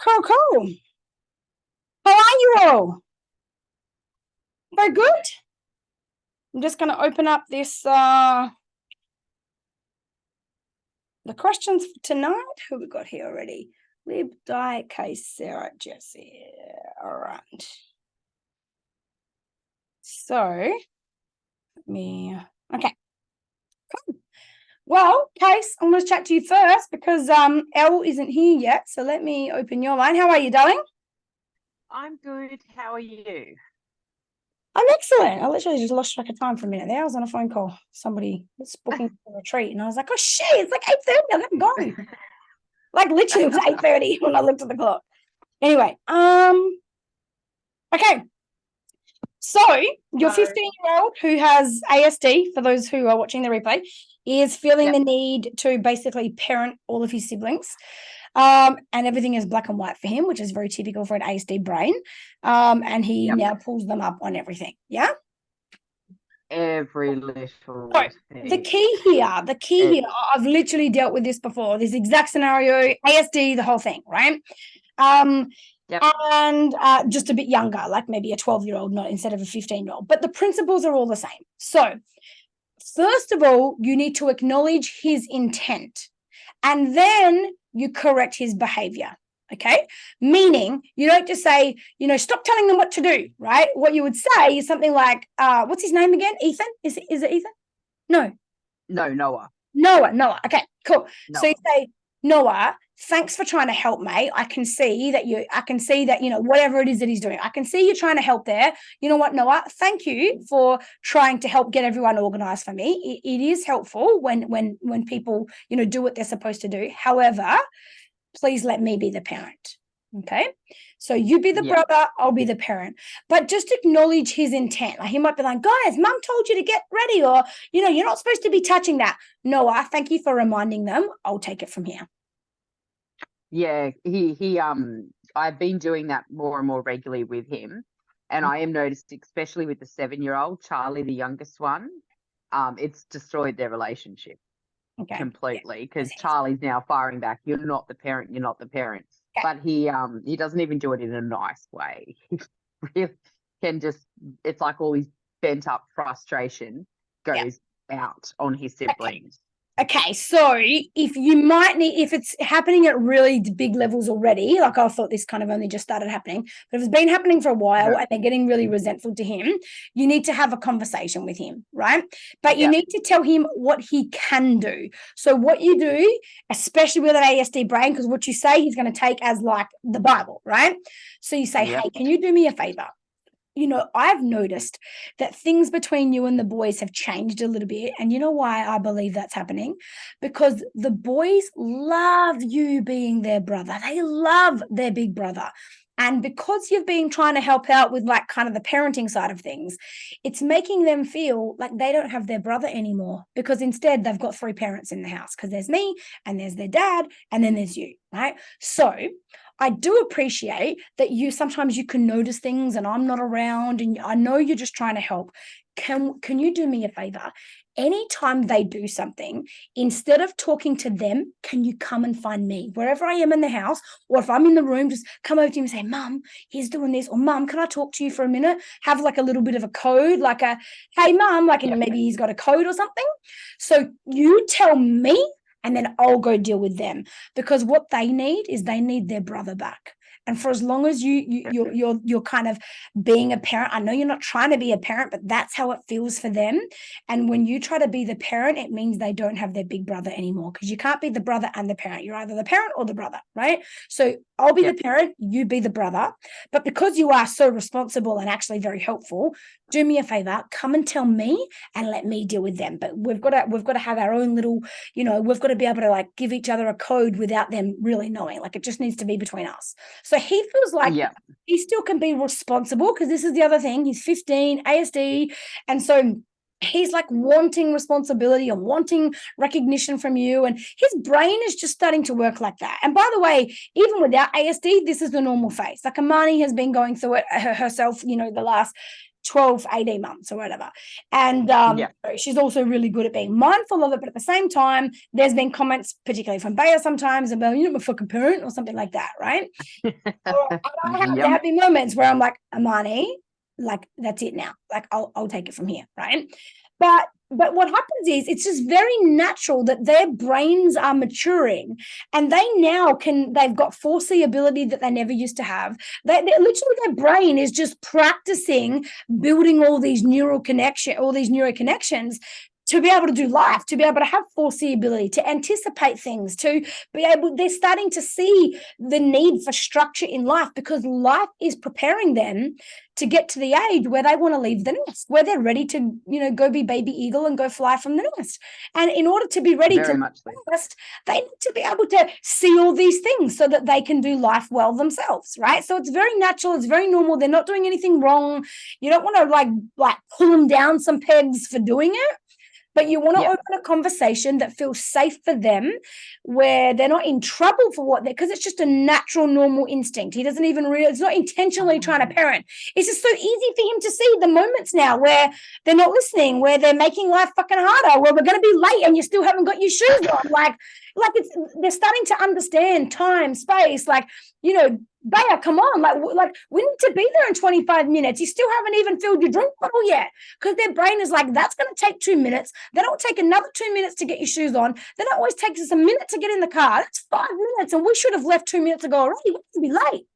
Cool, cool. How are you all? Very good. I'm just going to open up this, the questions for tonight. Who we got here already? Lib, Di, Kay, Sarah, Jessie. All right. So, okay. Cool. Well, Case, I'm going to chat to you first because Elle isn't here yet. So let me open your line. How are you, darling? I'm good. How are you? I'm excellent. I literally just lost track of time for a minute there. I was on a phone call. Somebody was booking for a retreat, and I was like, oh, shit, it's like 8:30. I haven't gone. Like, literally, it was 8:30 when I looked at the clock. Anyway, okay. So your 15-year-old who has ASD, for those who are watching the replay, is feeling the need to basically parent all of his siblings. And everything is black and white for him, which is very typical for an ASD brain. And he now pulls them up on everything. Yeah. Every little So thing. the key here, I've literally dealt with this before, this exact scenario, ASD, the whole thing, right? And just a bit younger, like maybe a 12-year-old, not instead of a 15-year-old. But the principles are all the same. So first of all, you need to acknowledge his intent, and then you correct his behavior. Okay. Meaning you don't just say, stop telling them what to do, right? What you would say is something like, what's his name again? Ethan? Is it Ethan? No, Noah. Noah. Okay, cool. Noah. So you say, Noah, thanks for trying to help, mate. I can see that, whatever it is that he's doing, I can see you're trying to help there. You know what, Noah? Thank you for trying to help get everyone organized for me. It is helpful when people, do what they're supposed to do. However, please let me be the parent. Okay. So you be the brother, I'll be the parent. But just acknowledge his intent. Like he might be like, guys, mum told you to get ready, or, you're not supposed to be touching that. Noah, thank you for reminding them. I'll take it from here. Yeah, I've been doing that more and more regularly with him. And I am noticed, especially with the 7-year-old, Charlie, the youngest one, it's destroyed their relationship completely because Charlie's now firing back. You're not the parent. You're not the parent. Okay. But he doesn't even do it in a nice way. He really can just, it's like all his bent up frustration goes out on his siblings. Okay, so if it's happening at really big levels already, like I thought this kind of only just started happening, but if it's been happening for a while and they're getting really resentful to him, you need to have a conversation with him, right? But you need to tell him what he can do. So what you do, especially with an ASD brain, because what you say he's going to take as like the Bible, right? So you say, hey, can you do me a favor? I've noticed that things between you and the boys have changed a little bit. And you know why I believe that's happening? Because the boys love you being their brother. They love their big brother. And because you've been trying to help out with like kind of the parenting side of things, it's making them feel like they don't have their brother anymore, because instead they've got 3 parents in the house, because there's me and there's their dad and then there's you, right? So I do appreciate that sometimes you can notice things and I'm not around, and I know you're just trying to help. Can you do me a favor? Anytime they do something, instead of talking to them, can you come and find me? Wherever I am in the house, or if I'm in the room, just come over to him and say, Mum, he's doing this, or Mum, can I talk to you for a minute? Have like a little bit of a code, like a, hey, Mum, like maybe he's got a code or something. So you tell me, and then I'll go deal with them, because what they need is they need their brother back. And for as long as you're kind of being a parent, I know you're not trying to be a parent, but that's how it feels for them. And when you try to be the parent, it means they don't have their big brother anymore, because you can't be the brother and the parent. You're either the parent or the brother, right? So I'll be the parent, you be the brother. But because you are so responsible and actually very helpful, do me a favor, come and tell me and let me deal with them. But we've got to have our own little, we've got to be able to like give each other a code without them really knowing. Like it just needs to be between us. So he feels like he still can be responsible, because this is the other thing. He's 15, ASD. And so he's like wanting responsibility and wanting recognition from you. And his brain is just starting to work like that. And by the way, even without ASD, this is the normal phase. Like Amani has been going through it herself, the last 12, 18 months or whatever. And she's also really good at being mindful of it. But at the same time, there's been comments, particularly from Bea sometimes, about, I'm a fucking parent or something like that, right? I have to have moments where I'm like, Amani, like, that's it now. Like, I'll take it from here, right? But what happens is it's just very natural that their brains are maturing and they've got foreseeability that they never used to have. Literally their brain is just practicing building all these neural connections to be able to do life, to be able to have foreseeability, to anticipate things, they're starting to see the need for structure in life because life is preparing them to get to the age where they want to leave the nest, where they're ready to, go be baby eagle and go fly from the nest. And in order to be ready to leave the nest, they need to be able to see all these things so that they can do life well themselves, right? So it's very natural. It's very normal. They're not doing anything wrong. You don't want to like pull them down some pegs for doing it. But you want to open a conversation that feels safe for them, where they're not in trouble for because it's just a natural, normal instinct. He doesn't even realize, it's not intentionally trying to parent. It's just so easy for him to see the moments now where they're not listening, where they're making life fucking harder, where we're going to be late and you still haven't got your shoes on. Like they're starting to understand time, space, Bea, come on, like we need to be there in 25 minutes. You still haven't even filled your drink bottle yet, because their brain is like, that's going to take 2 minutes. Then it'll take another 2 minutes to get your shoes on. Then it always takes us a minute to get in the car. That's 5 minutes, and we should have left 2 minutes ago already. We have to be late.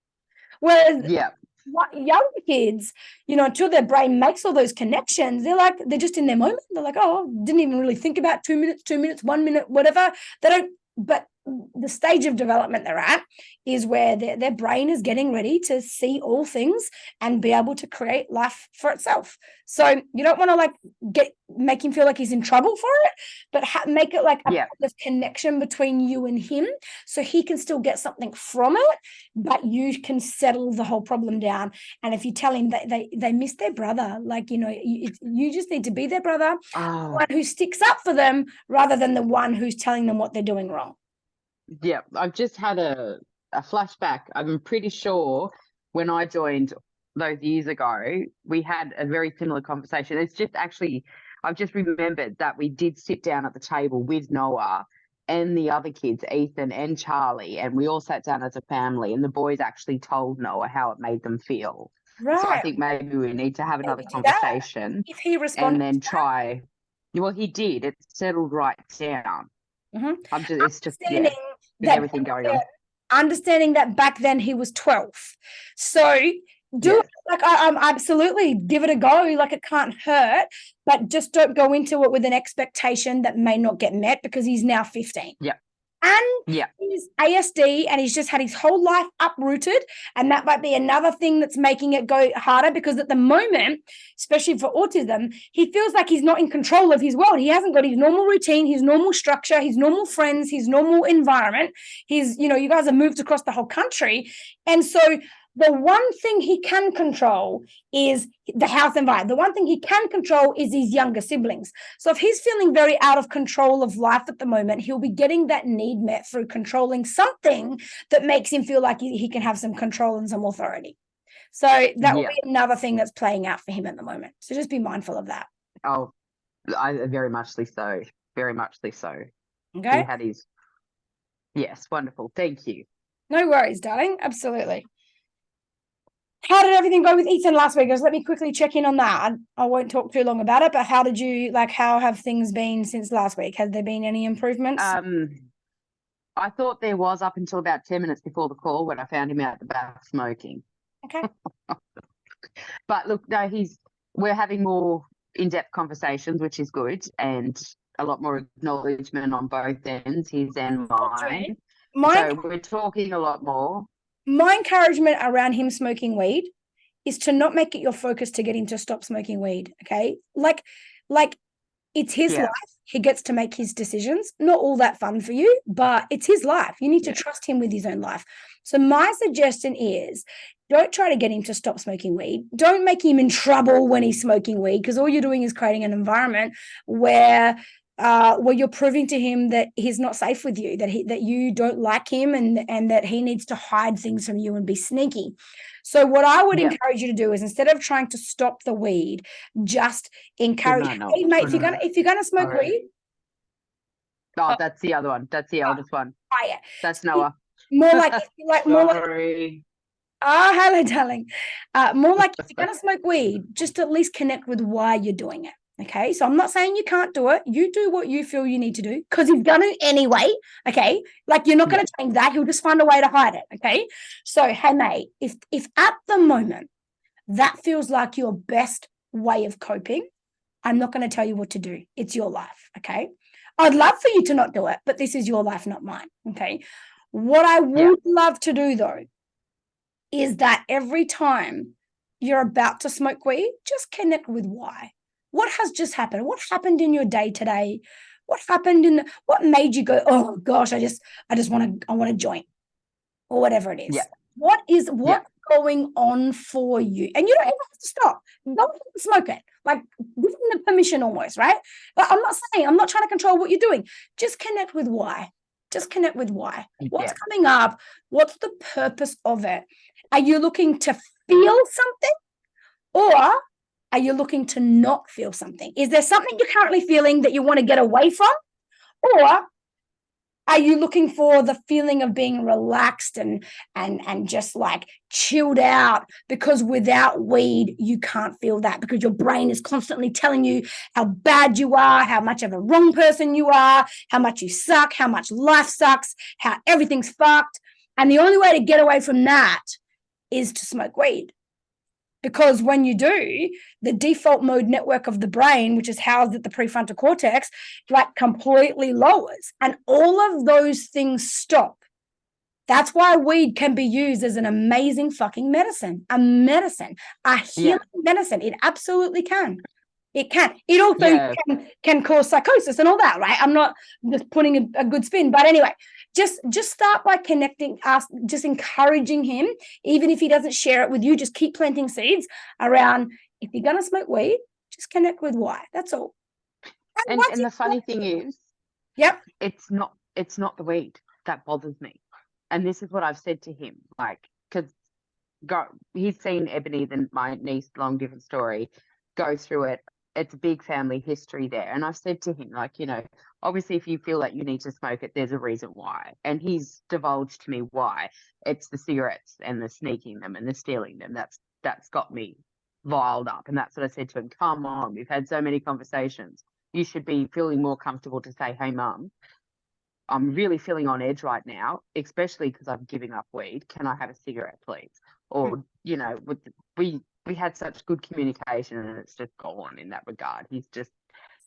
Whereas younger kids, until their brain makes all those connections, they're just in their moment. They're like, oh, didn't even really think about 2 minutes, 1 minute, whatever. They don't. But the stage of development they're at is where their brain is getting ready to see all things and be able to create life for itself. So you don't want to make him feel like he's in trouble for it, but make it like a connection between you and him, so he can still get something from it, but you can settle the whole problem down. And if you tell him that they miss their brother, you just need to be their brother, one who sticks up for them rather than the one who's telling them what they're doing wrong. Yeah, I've just had a flashback. I'm pretty sure when I joined those years ago, we had a very similar conversation. It's just actually, I've just remembered that we did sit down at the table with Noah and the other kids, Ethan and Charlie, and we all sat down as a family, and the boys actually told Noah how it made them feel. Right. So I think maybe we need to have another conversation. If he responded, and then try. Well, he did. It settled right down. Mm-hmm. It's just with everything going on. Understanding that back then he was 12. So it. I'm absolutely give it a go. Like, it can't hurt, but just don't go into it with an expectation that may not get met, because he's now 15. Yeah. And he's ASD and he's just had his whole life uprooted. And that might be another thing that's making it go harder, because at the moment, especially for autism, he feels like he's not in control of his world. He hasn't got his normal routine, his normal structure, his normal friends, his normal environment. You guys have moved across the whole country. And so the one thing he can control is the house environment. The one thing he can control is his younger siblings. So if he's feeling very out of control of life at the moment, he'll be getting that need met through controlling something that makes him feel like he can have some control and some authority. So that will be another thing that's playing out for him at the moment. So just be mindful of that. Oh, very muchly so. Very muchly so. Okay. He had his... Yes, wonderful. Thank you. No worries, darling. Absolutely. How did everything go with Ethan last week? Let me quickly check in on that. I won't talk too long about it, but how have things been since last week? Has there been any improvements? I thought there was up until about 10 minutes before the call, when I found him out the back smoking. Okay. But look, no, we're having more in-depth conversations, which is good, and a lot more acknowledgement on both ends, his and mine. So we're talking a lot more. My encouragement around him smoking weed is to not make it your focus to get him to stop smoking weed, okay? Like it's his life. He gets to make his decisions. Not all that fun for you, but it's his life. You need to trust him with his own life. So my suggestion is, don't try to get him to stop smoking weed. Don't make him in trouble when he's smoking weed, because all you're doing is creating an environment where where you're proving to him that he's not safe with you, that you don't like him, and that he needs to hide things from you and be sneaky. So what I would encourage you to do is, instead of trying to stop the weed, just encourage, hey mate, if you're gonna smoke weed. Oh, that's the other one. That's the eldest one. Yeah. That's Noah. More like Sorry. Hello, darling. More like, if you're gonna smoke weed, just at least connect with why you're doing it. Okay, so I'm not saying you can't do it. You do what you feel you need to do, because he's gonna anyway. Okay, like, you're not gonna change that. He'll just find a way to hide it. Okay, so hey mate, if at the moment that feels like your best way of coping, I'm not going to tell you what to do. It's your life. Okay, I'd love for you to not do it, but this is your life, not mine. Okay, what I would love to do though is that every time you're about to smoke weed, just connect with why. What has just happened? What happened in your day today? What happened what made you go, oh gosh, I want a joint, or whatever it is. What's going on for you? And you don't even have to stop. Don't smoke it. Like, give them the permission almost, right? But I'm not trying to control what you're doing. Just connect with why. Just connect with why. What's coming up? What's the purpose of it? Are you looking to feel something, or are you looking to not feel something? Is there something you're currently feeling that you want to get away from? Or are you looking for the feeling of being relaxed and just like chilled out? Because without weed, you can't feel that, because your brain is constantly telling you how bad you are, how much of a wrong person you are, how much you suck, how much life sucks, how everything's fucked. And the only way to get away from that is to smoke weed. Because when you do, the default mode network of the brain, which is housed at the prefrontal cortex, like completely lowers, and all of those things stop. That's why weed can be used as an amazing fucking medicine, a healing medicine. It absolutely can. It can. It also can cause psychosis and all that, right? I'm not just putting a good spin, but anyway, just start by connecting us, just encouraging him, even if he doesn't share it with you. Just keep planting seeds around. If you're gonna smoke weed, just connect with why. That's all. And the funny thing is, it's not the weed that bothers me. And this is what I've said to him, like, because he's seen Ebony, my niece, long different story, go through it. It's a big family history there. And I've said to him, like, obviously if you feel like you need to smoke it, there's a reason why. And he's divulged to me why. It's the cigarettes and the sneaking them and the stealing them. That's got me riled up. And that's what I said to him. Come on, we've had so many conversations. You should be feeling more comfortable to say, hey, Mum, I'm really feeling on edge right now, especially because I'm giving up weed. Can I have a cigarette, please? Or, we had such good communication, and it's just gone in that regard. He's just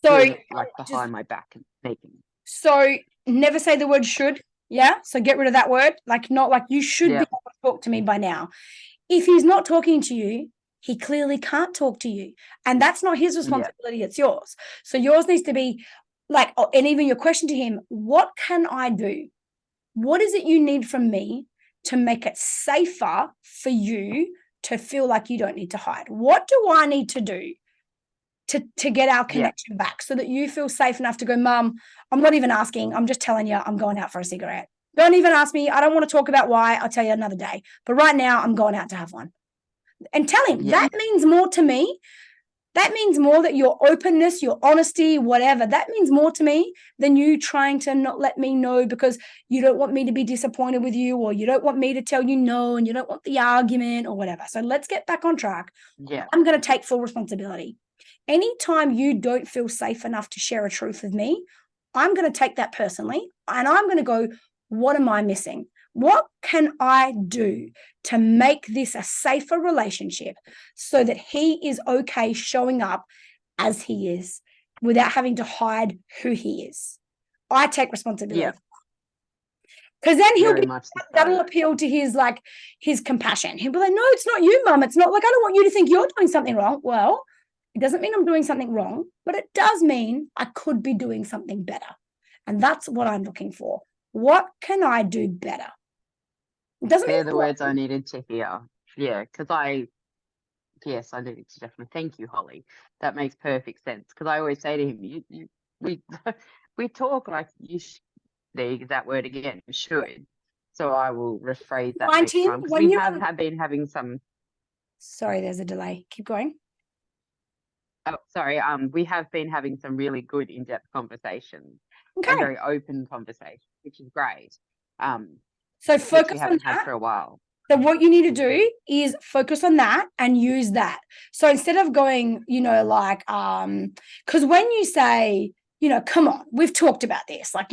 doing it, like, behind my back and sneaking. So never say the word should. Yeah. So get rid of that word. Like, not like you should be able to talk to me by now. If he's not talking to you, he clearly can't talk to you. And that's not his responsibility. It's yours. So yours needs to be like, and even your question to him, what can I do? What is it you need from me to make it safer for you to feel like you don't need to hide? What do I need to do to get our connection back, so that you feel safe enough to go, Mum, I'm not even asking. I'm just telling you I'm going out for a cigarette. Don't even ask me. I don't want to talk about why. I'll tell you another day. But right now I'm going out to have one. And tell him that means more to me. That means more, that your openness, your honesty, whatever, that means more to me than you trying to not let me know because you don't want me to be disappointed with you, or you don't want me to tell you no, and you don't want the argument or whatever. So let's get back on track. I'm going to take full responsibility. Anytime you don't feel safe enough to share a truth with me, I'm going to take that personally, and I'm going to go, what am I missing? What can I do to make this a safer relationship so that he is okay showing up as he is without having to hide who he is? I take responsibility. Because then that'll appeal to his compassion. He'll be like, no, it's not you, Mum. It's not like, I don't want you to think you're doing something wrong. Well, it doesn't mean I'm doing something wrong, but it does mean I could be doing something better. And that's what I'm looking for. What can I do better? They're the words I needed to hear. Yeah, because I needed to definitely. Thank you, Holly. That makes perfect sense. Because I always say to him, we we talk like that word again, should. So I will rephrase that Find next him time, because when we you have been having some. sorry, there's a delay. Keep going. Oh, sorry. We have been having some really good in-depth conversations and Okay. very open conversations, which is great. So Which we focus on haven't had that. for a while. So what you need to do is focus on that and use that. So instead of going, like, because when you say, come on, we've talked about this, like,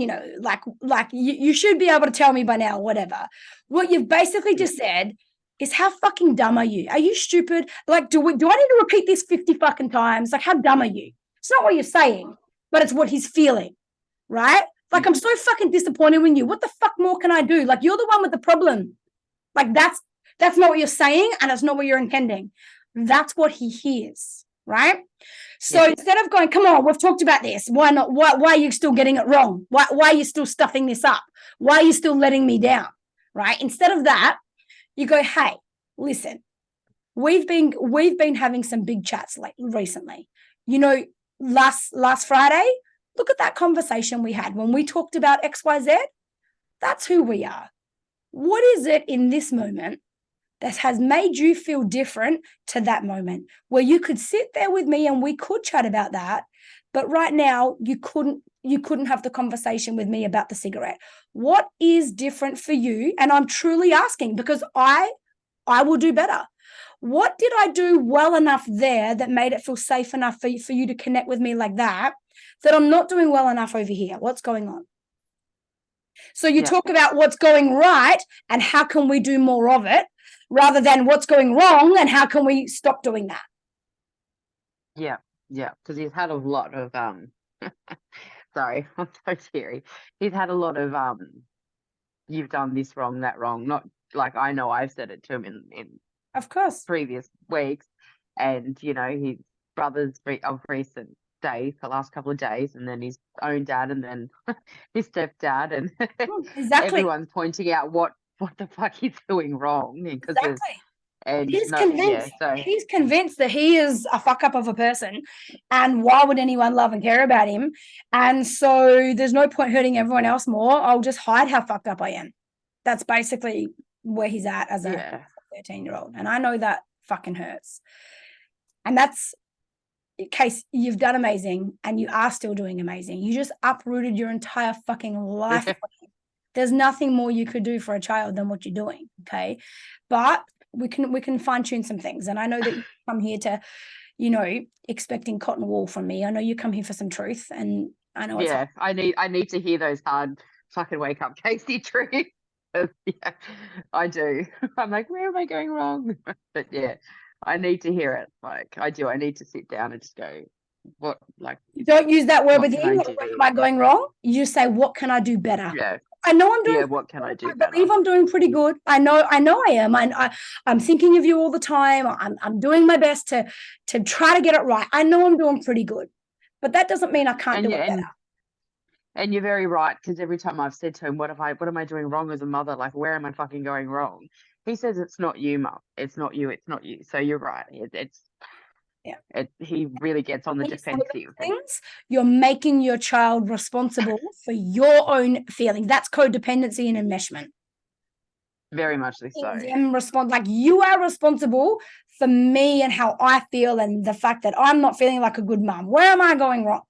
like you should be able to tell me by now, whatever. What you've basically just said is, how fucking dumb are you? Are you stupid? Like, do I need to repeat this 50 fucking times? Like, how dumb are you? It's not what you're saying, but it's what he's feeling, right? Like, I'm so fucking disappointed in you. What the fuck more can I do? Like, you're the one with the problem. Like, that's not what you're saying, and that's not what you're intending. That's what he hears, right? So instead of going, come on, we've talked about this. Why not? Why are you still getting it wrong? Why are you still stuffing this up? Why are you still letting me down? Right? Instead of that, you go, hey, listen, we've been having some big chats recently. Last Friday, look at that conversation we had when we talked about XYZ. That's who we are. What is it in this moment that has made you feel different to that moment, where you could sit there with me and we could chat about that, but right now you couldn't have the conversation with me about the cigarette? What is different for you? And I'm truly asking, because I will do better. What did I do well enough there that made it feel safe enough for you to connect with me like that I'm not doing well enough over here? What's going on? So you talk about what's going right and how can we do more of it, rather than what's going wrong and how can we stop doing that. Yeah, because he's had a lot of sorry, I'm so teary. He's had a lot of you've done this wrong, that wrong. Not like, I know I've said it to him in Of course. previous weeks, and his brother's of recent days, the last couple of days, and then his own dad, and then his stepdad, and Exactly. everyone's pointing out what the fuck he's doing wrong, because Exactly. and He's no, convinced. so He's convinced that he is a fuck up of a person, and why would anyone love and care about him? And so there's no point hurting everyone else more. I'll just hide how fucked up I am. That's basically where he's at as a 13-year-old, and I know that fucking hurts. And that's, Case, you've done amazing, and you are still doing amazing. You just uprooted your entire fucking life. There's nothing more you could do for a child than what you're doing. Okay. But we can fine tune some things. And I know that you come here to, expecting cotton wool from me. I know you come here for some truth, and I know it's hard. I need to hear those hard fucking wake up Casey truths. Yeah, I do. I'm like, where am I going wrong? But yeah, I need to hear it. Like, I do. I need to sit down and just go, what, like, Don't use that word with him. like, Where am I going wrong? You just say, what can I do better? Yeah. I know I'm doing. Yeah, what can I do I better? believe I'm doing pretty good. I know I am. I'm thinking of you all the time. I'm doing my best to try to get it right. I know I'm doing pretty good, but that doesn't mean I can't do it better. And you're very right, because every time I've said to him, what am I doing wrong as a mother? Like, where am I fucking going wrong? He says, it's not you, Mum. It's not you. It's not you. So you're right. He really gets on the defensive. Things, you're making your child responsible for your own feelings. That's codependency and enmeshment. Very much so. Them respond like, you are responsible for me and how I feel, and the fact that I'm not feeling like a good mum. Where am I going wrong?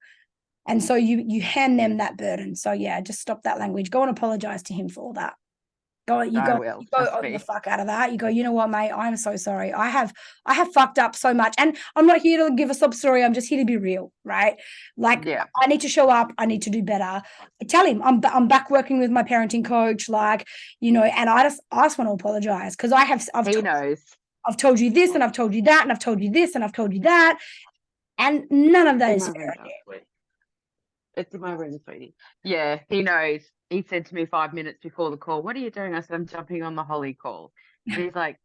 And so you hand them that burden. So yeah, just stop that language. Go and apologize to him for all that. You go over the fuck out of that. You go, you know what, mate? I'm so sorry. I have fucked up so much, and I'm not here to give a sob story. I'm just here to be real, right? Like, I need to show up. I need to do better. I tell him I'm back working with my parenting coach, like, and I just want to apologize, because I've told you this, and I've told you that, and I've told you this, and I've told you that, and none of that is fair. It's in my room, sweetie. Yeah, he knows. He said to me 5 minutes before the call, what are you doing? I said, I'm jumping on the Holly call. And he's like,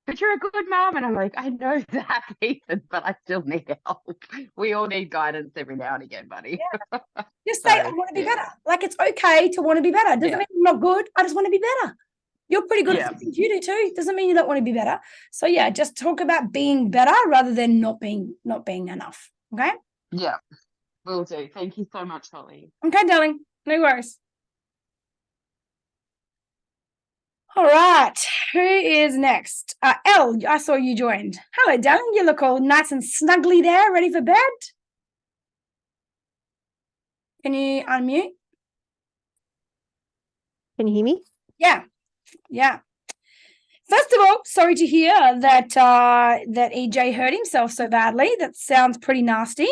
but you're a good mom. And I'm like, I know that, Ethan, but I still need help. We all need guidance every now and again, buddy. Yeah. Just say, I want to be better. Like, it's okay to want to be better. Doesn't mean I'm not good. I just want to be better. You're pretty good at things you do too. Doesn't mean you don't want to be better. So yeah, just talk about being better rather than not being enough. Okay? Yeah. Will do. Thank you so much, Holly. Okay, darling. No worries. All right. Who is next? Elle, I saw you joined. Hello, darling. You look all nice and snuggly there, ready for bed. Can you unmute? Can you hear me? Yeah. Yeah. First of all, sorry to hear that that EJ hurt himself so badly. That sounds pretty nasty.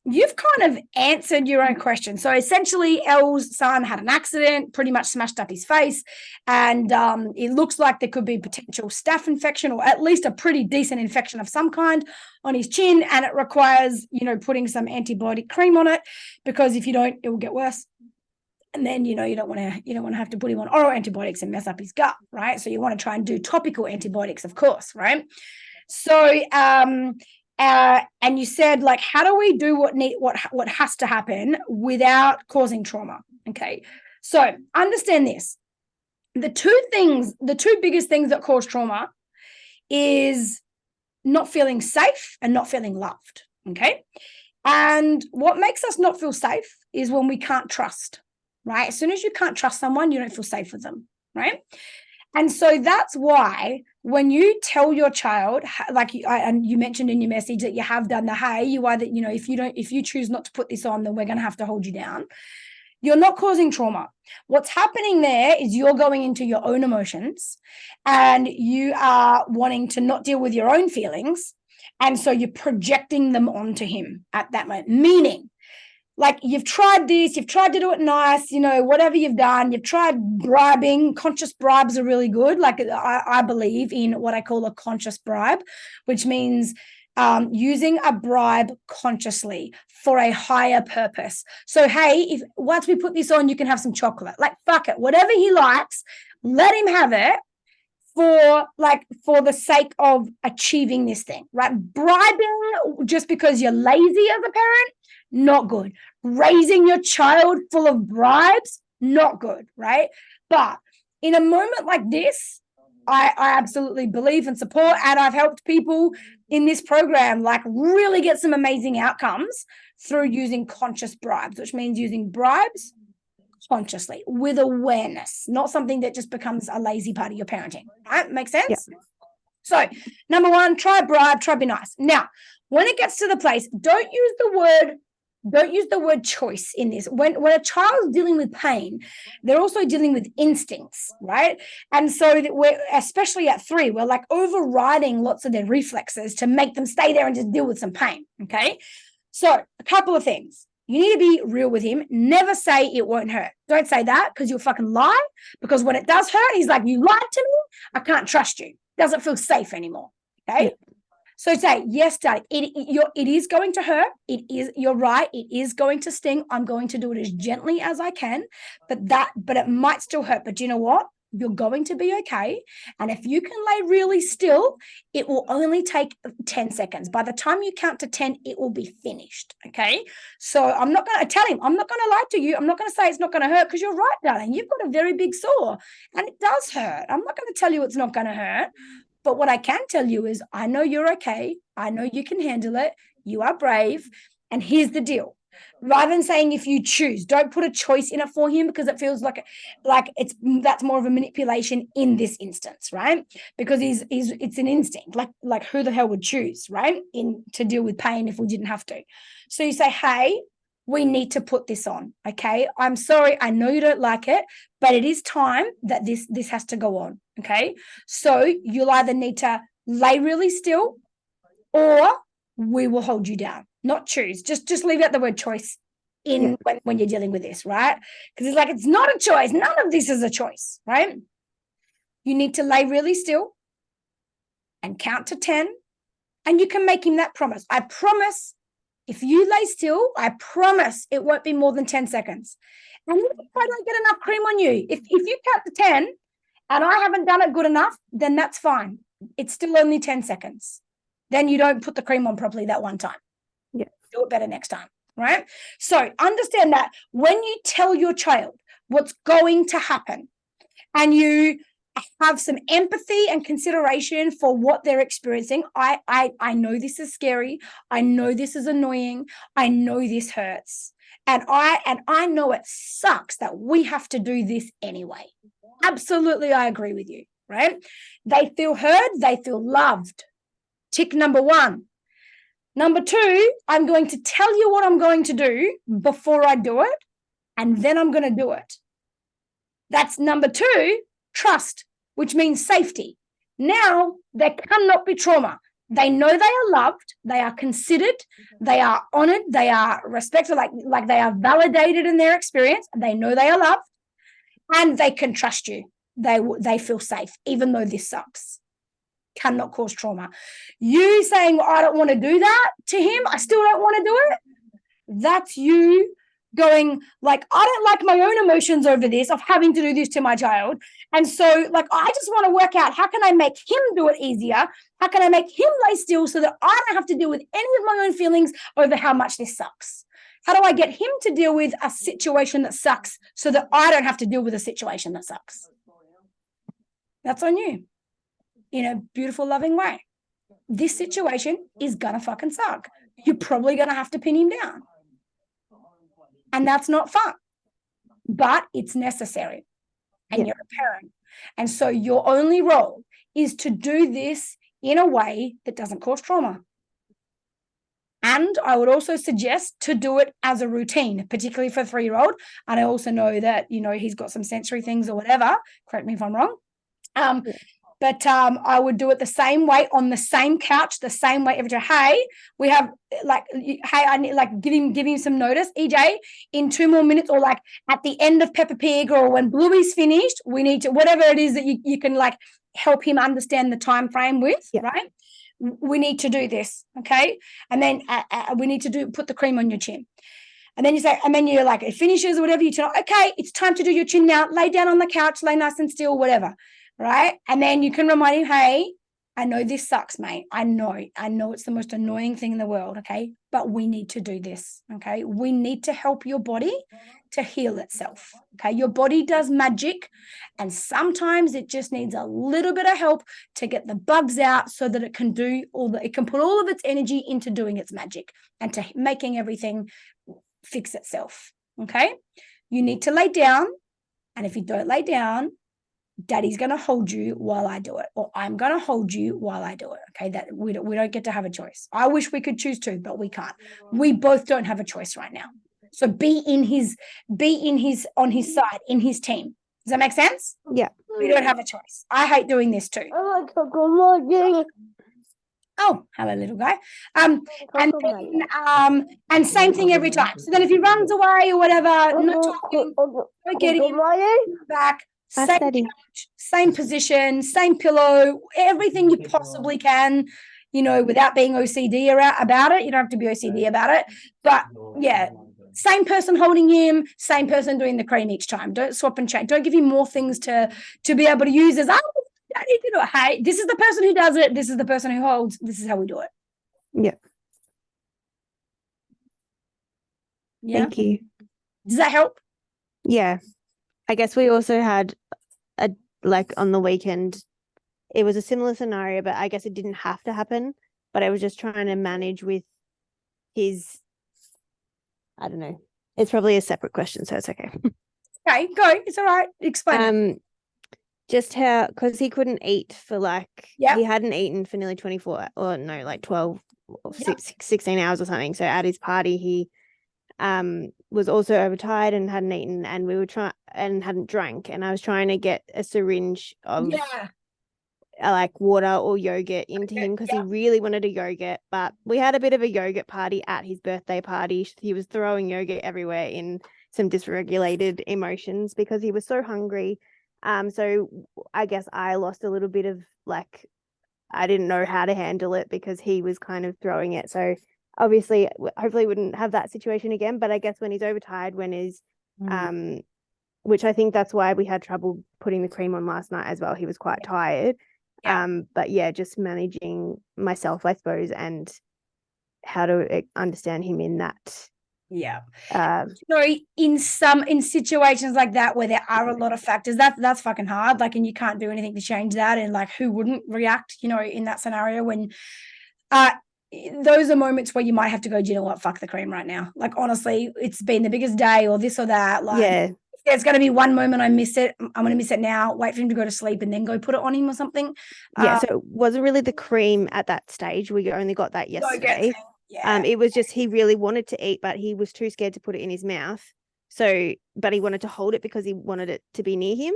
You've kind of answered your own question. So essentially, Elle's son had an accident, pretty much smashed up his face, and it looks like there could be potential staph infection, or at least a pretty decent infection of some kind on his chin, and it requires, putting some antibiotic cream on it, because if you don't, it will get worse. And then, you don't want to have to put him on oral antibiotics and mess up his gut, right? So you want to try and do topical antibiotics, of course, right? So, and you said, like, how do we do what has to happen without causing trauma? Okay, so understand this: the two biggest things that cause trauma is not feeling safe and not feeling loved. Okay, and what makes us not feel safe is when we can't trust. Right? As soon as you can't trust someone, you don't feel safe with them, right? And so that's why when you tell your child, like and you mentioned in your message that you have done the, hey, you either, if you choose not to put this on, then we're going to have to hold you down. You're not causing trauma. What's happening there is you're going into your own emotions, and you are wanting to not deal with your own feelings. And so you're projecting them onto him at that moment, meaning, like, you've tried this, you've tried to do it nice, whatever you've done, you've tried bribing. Conscious bribes are really good. Like, I believe in what I call a conscious bribe, which means using a bribe consciously for a higher purpose. So, hey, if once we put this on, you can have some chocolate. Like, fuck it, whatever he likes, let him have it for the sake of achieving this thing, right? Bribing just because you're lazy as a parent, not good. Raising your child full of bribes, not good, right? But in a moment like this, I absolutely believe and support, and I've helped people in this program like really get some amazing outcomes through using conscious bribes, which means using bribes consciously with awareness, not something that just becomes a lazy part of your parenting, right? Make sense? Yeah. So, number one, try bribe, try be nice. Now, when it gets to the place, don't use the word choice in this. When a child's dealing with pain, they're also dealing with instincts, right? And so we're, especially at 3, we're like overriding lots of their reflexes to make them stay there and just deal with some pain, okay? So a couple of things. You need to be real with him. Never say it won't hurt. Don't say that, because you'll fucking lie. Because when it does hurt, he's like, you lied to me. I can't trust you. Doesn't feel safe anymore, okay? Yeah. So say, yes, Daddy, it is going to hurt. You're right. It is going to sting. I'm going to do it as gently as I can, but it might still hurt. But you know what? You're going to be okay. And if you can lay really still, it will only take 10 seconds. By the time you count to 10, it will be finished. Okay. So I'm not going to tell him, I'm not going to lie to you. I'm not going to say it's not going to hurt, because you're right, darling. You've got a very big sore and it does hurt. I'm not going to tell you it's not going to hurt. But what I can tell you is, I know you're okay. I know you can handle it. You are brave. And here's the deal. Rather than saying if you choose, don't put a choice in it for him, because it feels like that's more of a manipulation in this instance, right? Because it's an instinct. Like who the hell would choose, right? To deal with pain if we didn't have to. So you say, hey, we need to put this on. Okay. I'm sorry. I know you don't like it, but it is time that this has to go on. Okay. So you'll either need to lay really still, or we will hold you down. Not choose. Just leave out the word choice when you're dealing with this, right? Because it's like, it's not a choice. None of this is a choice, right? You need to lay really still and count to 10, and you can make him that promise. I promise, if you lay still, I promise it won't be more than 10 seconds. And if I don't get enough cream on you, if you count to 10 and I haven't done it good enough, then that's fine. It's still only 10 seconds. Then you don't put the cream on properly that one time. Yeah. Do it better next time, right? So understand that when you tell your child what's going to happen, and you have some empathy and consideration for what they're experiencing. I know this is scary. I know this is annoying. I know this hurts. And I know it sucks that we have to do this anyway. Absolutely, I agree with you, right? They feel heard, they feel loved. Tick number 1. Number 2, I'm going to tell you what I'm going to do before I do it, and then I'm going to do it. That's number 2, trust, which means safety. Now there cannot be trauma. They know they are loved, they are considered, they are honored, they are respected, like they are validated in their experience. They know they are loved, and they can trust you. They feel safe, even though this sucks. Cannot cause trauma. You saying, I don't want to do that to him, I still don't want to do it. That's you going like, I don't like my own emotions over this of having to do this to my child. And so like, I just want to work out, how can I make him do it easier? How can I make him lay still so that I don't have to deal with any of my own feelings over how much this sucks? How do I get him to deal with a situation that sucks so that I don't have to deal with a situation that sucks? That's on you in a beautiful, loving way. This situation is gonna fucking suck. You're probably gonna have to pin him down. And that's not fun, but it's necessary. And you're a parent. And so your only role is to do this in a way that doesn't cause trauma. And I would also suggest to do it as a routine, particularly for a 3-year-old. And I also know that, he's got some sensory things or whatever. Correct me if I'm wrong. But I would do it the same way on the same couch, the same way every time. Hey, we have I need give him some notice. EJ, in 2 more minutes, or like at the end of Peppa Pig, or when Bluey's finished, we need to, whatever it is that you can like help him understand the time frame with, right? We need to do this, okay? And then we need to put the cream on your chin. And then you say, and then you're like, it finishes or whatever, you tell, okay, it's time to do your chin now. Lay down on the couch, lay nice and still, whatever. Right? And then you can remind him, hey, I know this sucks, mate. I know it's the most annoying thing in the world, okay? But we need to do this, okay? We need to help your body to heal itself, okay? Your body does magic, and sometimes it just needs a little bit of help to get the bugs out so that it can put all of its energy into doing its magic and to making everything fix itself, okay? You need to lay down, and if you don't lay down, Daddy's going to hold you while I do it, or I'm going to hold you while I do it. Okay, that we don't get to have a choice. I wish we could choose to, but we can't. We both don't have a choice right now. So be on his side, in his team. Does that make sense? Yeah. We don't have a choice. I hate doing this too. Oh, hello, little guy. And same thing every time. So then if he runs away or whatever, not talking, don't get him back. Same couch, same position, same pillow, everything you possibly can, without being OCD about it. You don't have to be OCD about it. But yeah, same person holding him, same person doing the cream each time. Don't swap and change. Don't give him more things to be able to use as, Daddy did it. Hey, this is the person who does it. This is the person who holds. This is how we do it. Yeah. Thank you. Does that help? Yeah. I guess we also had on the weekend, it was a similar scenario, but I guess it didn't have to happen. But I was just trying to manage with his, I don't know. It's probably a separate question, so it's okay. Okay, go. It's all right. Explain. Just how, because he couldn't eat for he hadn't eaten for nearly 24, or no, like 12 or 16 hours or something. So at his party, he was also overtired and hadn't eaten, and we were and hadn't drank, and I was trying to get a syringe of water or yogurt into him because he really wanted a yogurt. But we had a bit of a yogurt party at his birthday party. He was throwing yogurt everywhere in some dysregulated emotions because he was so hungry. So I guess I lost a little bit of I didn't know how to handle it because he was kind of throwing it. So obviously, hopefully wouldn't have that situation again. But I guess when he's overtired, when he's, which I think that's why we had trouble putting the cream on last night as well. He was quite tired. But yeah, just managing myself, I suppose, and how to understand him in that Yeah. Um, In situations like that where there are a lot of factors, that's fucking hard. Like, and you can't do anything to change that. And like, who wouldn't react, in that scenario when those are moments where you might have to go, do you know what, fuck the cream right now. Like, honestly, it's been the biggest day or this or that. Like, yeah. if there's going to be one moment I miss it, I'm going to miss it now. Wait for him to go to sleep and then go put it on him or something. Yeah. So it wasn't really the cream at that stage. We only got that yesterday. Yeah. It was just he really wanted to eat, but he was too scared to put it in his mouth. So, but he wanted to hold it because he wanted it to be near him.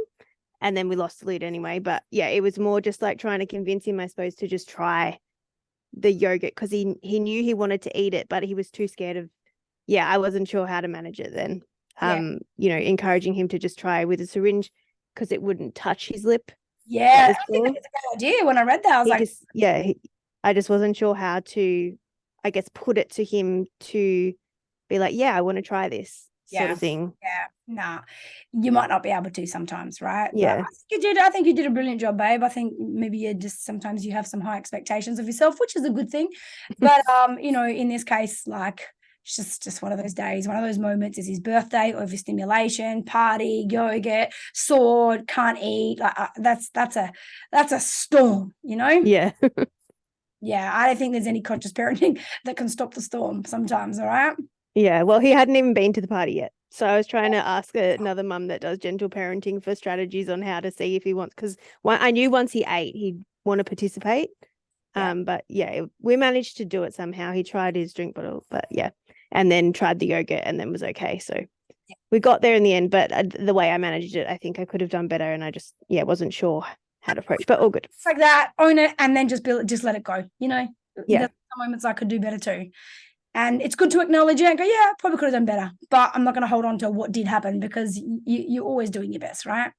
And then we lost the lid anyway. But yeah, it was more just like trying to convince him, I suppose, to just try the yogurt because he knew he wanted to eat it, but he was too scared of. Yeah, I wasn't sure how to manage it then. Encouraging him to just try with a syringe because it wouldn't touch his lip. Yeah, I think it's a good idea. When I read that, I was I just wasn't sure how to, I guess, put it to him to be like, yeah, I want to try this sort of thing. Yeah, nah, you might not be able to sometimes, right? Yeah. But I think you did a brilliant job, babe. I think maybe sometimes you have some high expectations of yourself, which is a good thing. But in this case, like, it's just one of those days, one of those moments. Is his birthday, overstimulation, party, yogurt, sword, can't eat. Like, that's a storm, Yeah. Yeah, I don't think there's any conscious parenting that can stop the storm sometimes, all right? Yeah, well, he hadn't even been to the party yet. So I was trying to ask another mum that does gentle parenting for strategies on how to see if he wants, because I knew once he ate, he'd want to participate. Yeah. But yeah, we managed to do it somehow. He tried his drink bottle, but yeah, and then tried the yogurt and then was okay. So we got there in the end, but the way I managed it, I think I could have done better. And I just, wasn't sure how to approach, but all good. It's like that, own it, and then just let it go, Yeah. There's some moments I could do better too. And it's good to acknowledge it and go, yeah, probably could have done better, but I'm not going to hold on to what did happen because you're always doing your best, right?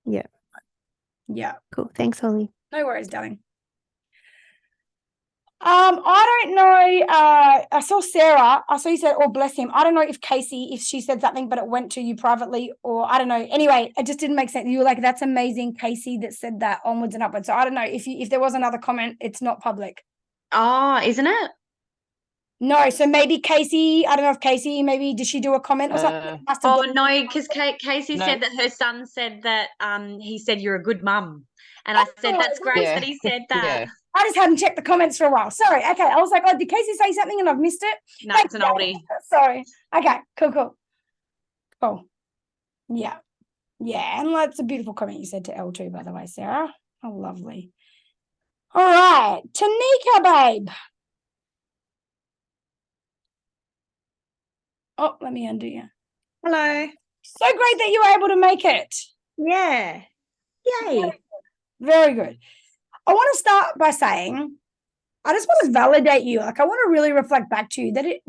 Yeah. Yeah. Cool. Thanks, Holly. No worries, darling. I don't know. I saw Sarah. I saw you said, "Oh, bless him." I don't know if Casey, if she said something, but it went to you privately, or I don't know. Anyway, it just didn't make sense. You were like, "That's amazing, Casey," that said that onwards and upwards. So I don't know if there was another comment. It's not public. Oh, isn't it? No, so maybe Casey, I don't know if Casey, maybe did she do a comment or something? No, because Casey said that her son said that he said you're a good mum. And I said, that's great that he said that. Yeah. I just hadn't checked the comments for a while. Sorry. Okay. I was like, oh, did Casey say something and I've missed it? No, it's an oldie. Sorry. Okay, cool. Yeah. Yeah, and that's a beautiful comment you said to L2, by the way, Sarah. How lovely. All right. Tanika, babe. Oh, let me undo you. Hello. So great that you were able to make it. Yeah. Yay. Very good. I want to start by saying, I just want to validate you. Like, I want to really reflect back to you that it,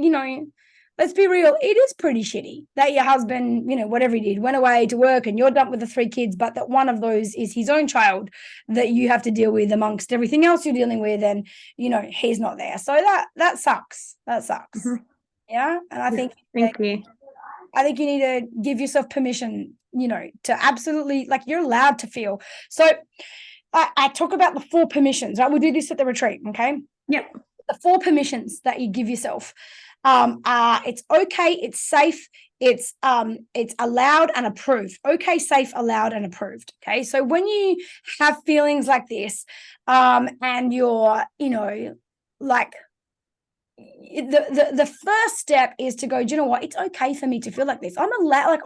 let's be real, it is pretty shitty that your husband, whatever he did, went away to work and you're dumped with the 3 kids, but that one of those is his own child that you have to deal with amongst everything else you're dealing with, and, he's not there. So that sucks. That sucks. Mm-hmm. Yeah. And I think thank you. I think you need to give yourself permission, to absolutely, like, you're allowed to feel. So I talk about the 4 permissions, right? We'll do this at the retreat, okay? Yep. The 4 permissions that you give yourself are it's okay, it's safe, it's allowed and approved. Okay, safe, allowed, and approved. Okay. So when you have feelings like this, and you're, like, the first step is to go, do you know what? It's okay for me to feel like this. I'm allowed,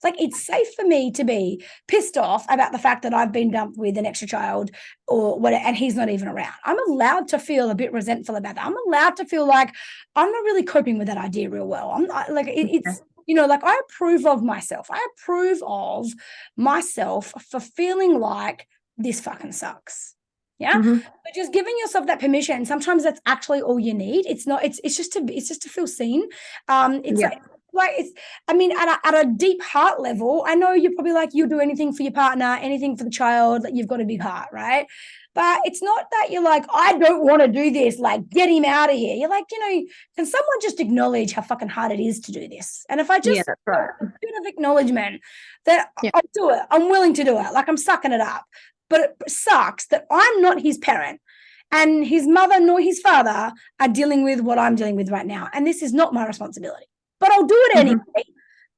it's safe for me to be pissed off about the fact that I've been dumped with an extra child or whatever, and he's not even around. I'm allowed to feel a bit resentful about that. I'm allowed to feel like I'm not really coping with that idea real well. I'm not, like, it's, I approve of myself. I approve of myself for feeling like this fucking sucks. Yeah. Mm-hmm. But just giving yourself that permission, sometimes that's actually all you need. It's not, it's just to feel seen. It's at a deep heart level, I know you're probably like, you'll do anything for your partner, anything for the child, like, you've got a big heart, right? But it's not that you're like, I don't want to do this, like, get him out of here. You're like, can someone just acknowledge how fucking hard it is to do this? And if I just that's right. a bit of acknowledgement that I'll do it, I'm willing to do it, like, I'm sucking it up. But it sucks that I'm not his parent and his mother nor his father are dealing with what I'm dealing with right now. And this is not my responsibility. but I'll do it anyway.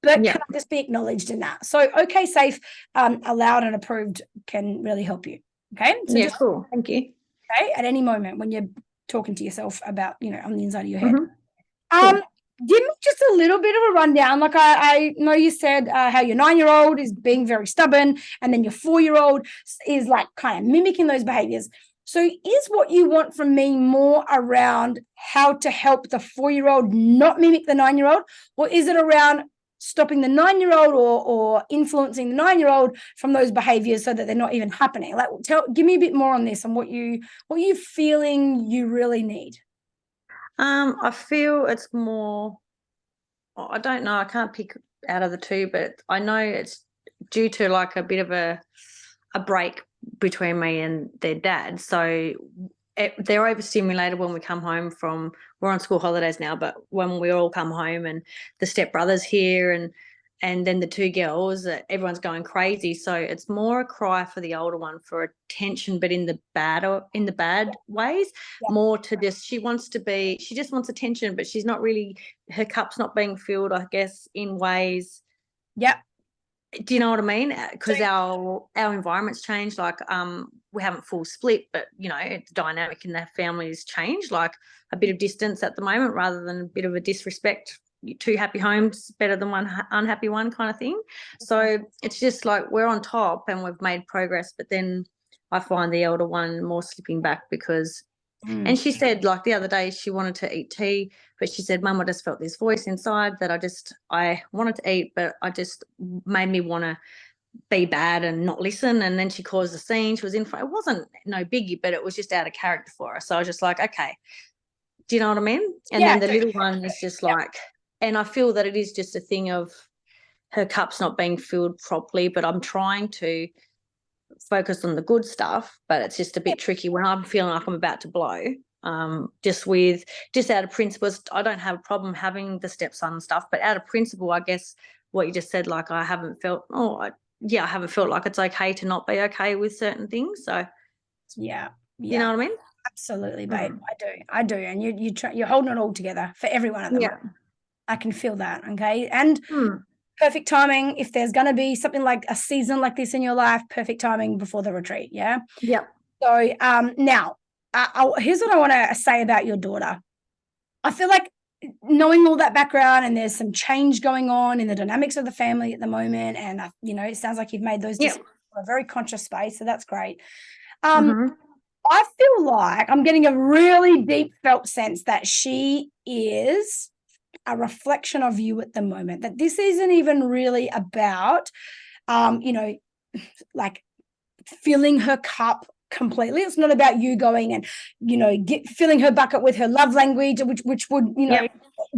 But can I just be acknowledged in that? So, okay, safe, allowed and approved can really help you. Okay. So yeah, cool. Thank you. Okay. At any moment when you're talking to yourself about, on the inside of your head. Cool. Give me just a little bit of a rundown. Like I know you said how your 9-year-old is being very stubborn, and then your 4-year-old is like kind of mimicking those behaviors. So is what you want from me more around how to help the 4-year-old not mimic the 9-year-old, or is it around stopping the 9-year-old or influencing the 9-year-old from those behaviors so that they're not even happening? Like, give me a bit more on this and what you feeling you really need. I feel it's more, I don't know, I can't pick out of the two, but I know it's due to like a bit of a break between me and their dad. So they're overstimulated when we come home we're on school holidays now, but when we all come home and the stepbrother's here and then the 2 girls, everyone's going crazy. So it's more a cry for the older one for attention, but in the bad ways, more to just, she just wants attention, but she's not really, her cup's not being filled, I guess, in ways. Yep. Do you know what I mean? Because our environment's changed. Like we haven't full split, but the dynamic in the family has changed. Like a bit of distance at the moment, rather than a bit of a disrespect. 2 happy homes better than 1 unhappy one kind of thing. So it's just like we're on top and we've made progress, but then I find the elder one more slipping back because. And she said, like the other day, she wanted to eat tea, but she said, Mum, I just felt this voice inside that I wanted to eat, but I just made me want to be bad and not listen. And then she caused a scene. She was in front. It wasn't no biggie, but it was just out of character for her. So I was just like, okay, do you know what I mean? And then the little one is just like, and I feel that it is just a thing of her cup's not being filled properly, but I'm trying to focus on the good stuff, but it's just a bit tricky when I'm feeling like I'm about to blow. Just out of principle, I don't have a problem having the stepson and stuff, but out of principle, I guess what you just said, like I haven't felt like it's okay to not be okay with certain things. So yeah. You know what I mean? Absolutely, babe. I do. And you're holding it all together for everyone at the moment. I can feel that. Okay. And perfect timing. If there's going to be something like a season like this in your life, perfect timing before the retreat. Yeah. Yep. So now here's what I want to say about your daughter. I feel like knowing all that background, and there's some change going on in the dynamics of the family at the moment. And, it sounds like you've made those decisions in a very conscious space. So that's great. I feel like I'm getting a really deep felt sense that she is a reflection of you at the moment, that this isn't even really about, like filling her cup completely. It's not about you going and, filling her bucket with her love language, which would,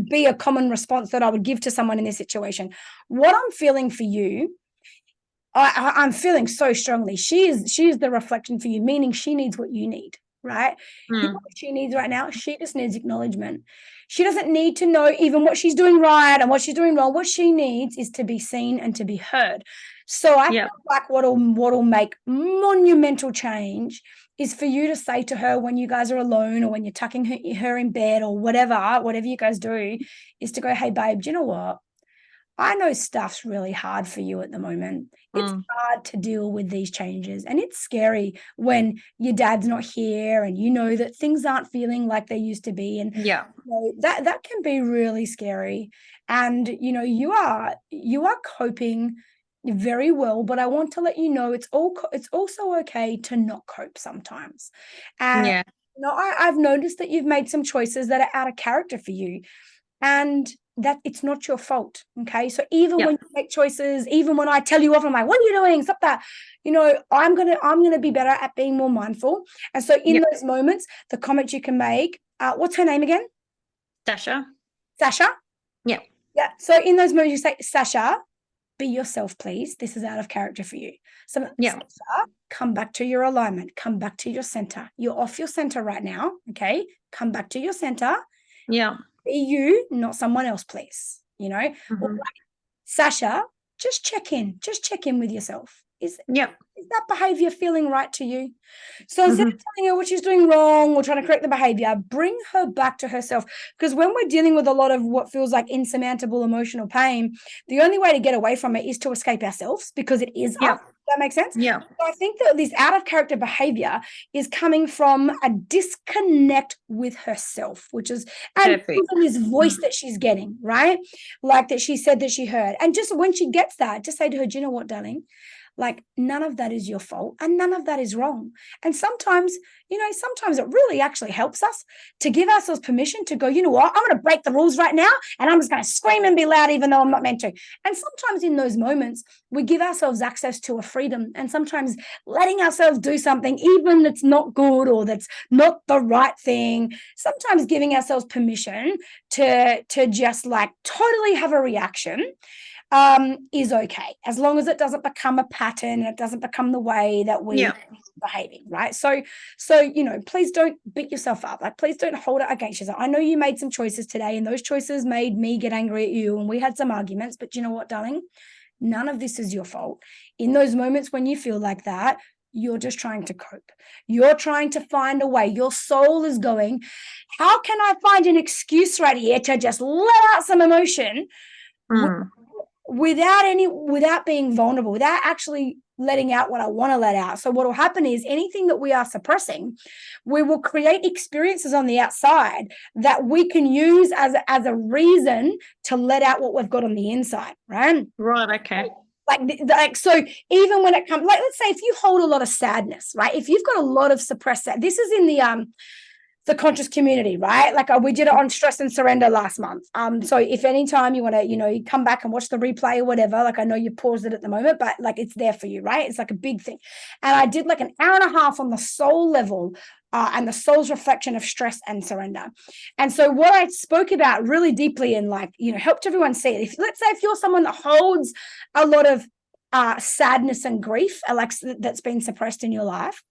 be a common response that I would give to someone in this situation. What I'm feeling for you, I'm feeling so strongly. She is the reflection for you, meaning she needs what you need, right? You know what she needs right now? She just needs acknowledgement. She doesn't need to know even what she's doing right and what she's doing wrong. What she needs is to be seen and to be heard. So I feel like what'll make monumental change is for you to say to her when you guys are alone or when you're tucking her in bed or whatever you guys do, is to go, hey, babe, do you know what? I know stuff's really hard for you at the moment. It's hard to deal with these changes, and it's scary when your dad's not here and that things aren't feeling like they used to be. And that can be really scary. And you are coping very well, but I want to let you know it's also okay to not cope sometimes. And I've noticed that you've made some choices that are out of character for you, and that it's not your fault. Okay. So even when you make choices, even when I tell you off, I'm like, what are you doing? Stop that. I'm gonna be better at being more mindful. And so in those moments, the comment you can make, what's her name again? Sasha. Yeah. So in those moments you say, Sasha, be yourself, please. This is out of character for you. So Sasha, come back to your alignment. Come back to your center. You're off your center right now. Okay. Come back to your center. Yeah. Be you, not someone else, please. Sasha, just check in with yourself. Is Yep. is that behavior feeling right to you? So instead of telling her what she's doing wrong or trying to correct the behavior, bring her back to herself. Because when we're dealing with a lot of what feels like insurmountable emotional pain, the only way to get away from it is to escape ourselves, because it is us. That makes sense? Yeah. So I think that this out of character behavior is coming from a disconnect with herself, which is, and even this voice that she's getting, right? Like that she said that she heard. And just when she gets that, just say to her, do you know what, darling? Like, none of that is your fault and none of that is wrong. And sometimes, sometimes it really actually helps us to give ourselves permission to go, you know what, I'm going to break the rules right now and I'm just going to scream and be loud even though I'm not meant to. And sometimes in those moments, we give ourselves access to a freedom, and sometimes letting ourselves do something, even that's not good or that's not the right thing, sometimes giving ourselves permission to just like totally have a reaction is okay, as long as it doesn't become a pattern and it doesn't become the way that we're behaving, right? So please don't beat yourself up. Like, please don't hold it against yourself. I know you made some choices today, and those choices made me get angry at you, and we had some arguments, but you know what, darling? None of this is your fault. In those moments when you feel like that, you're just trying to cope. You're trying to find a way. Your soul is going, how can I find an excuse right here to just let out some emotion without being vulnerable, without actually letting out what I want to let out? So what will happen is anything that we are suppressing, we will create experiences on the outside that we can use as a reason to let out what we've got on the inside, right? Right, okay. Like, so even when it comes, like, let's say if you hold a lot of sadness, right? If you've got a lot of suppressed, this is in the conscious community, right? Like we did it on stress and surrender last month. So if anytime you want to, you come back and watch the replay or whatever, like I know you paused it at the moment, but like it's there for you, right? It's like a big thing. And I did like an hour and a half on the soul level and the soul's reflection of stress and surrender. And so what I spoke about really deeply and helped everyone see it. Let's say if you're someone that holds a lot of sadness and grief, like that's been suppressed in your life,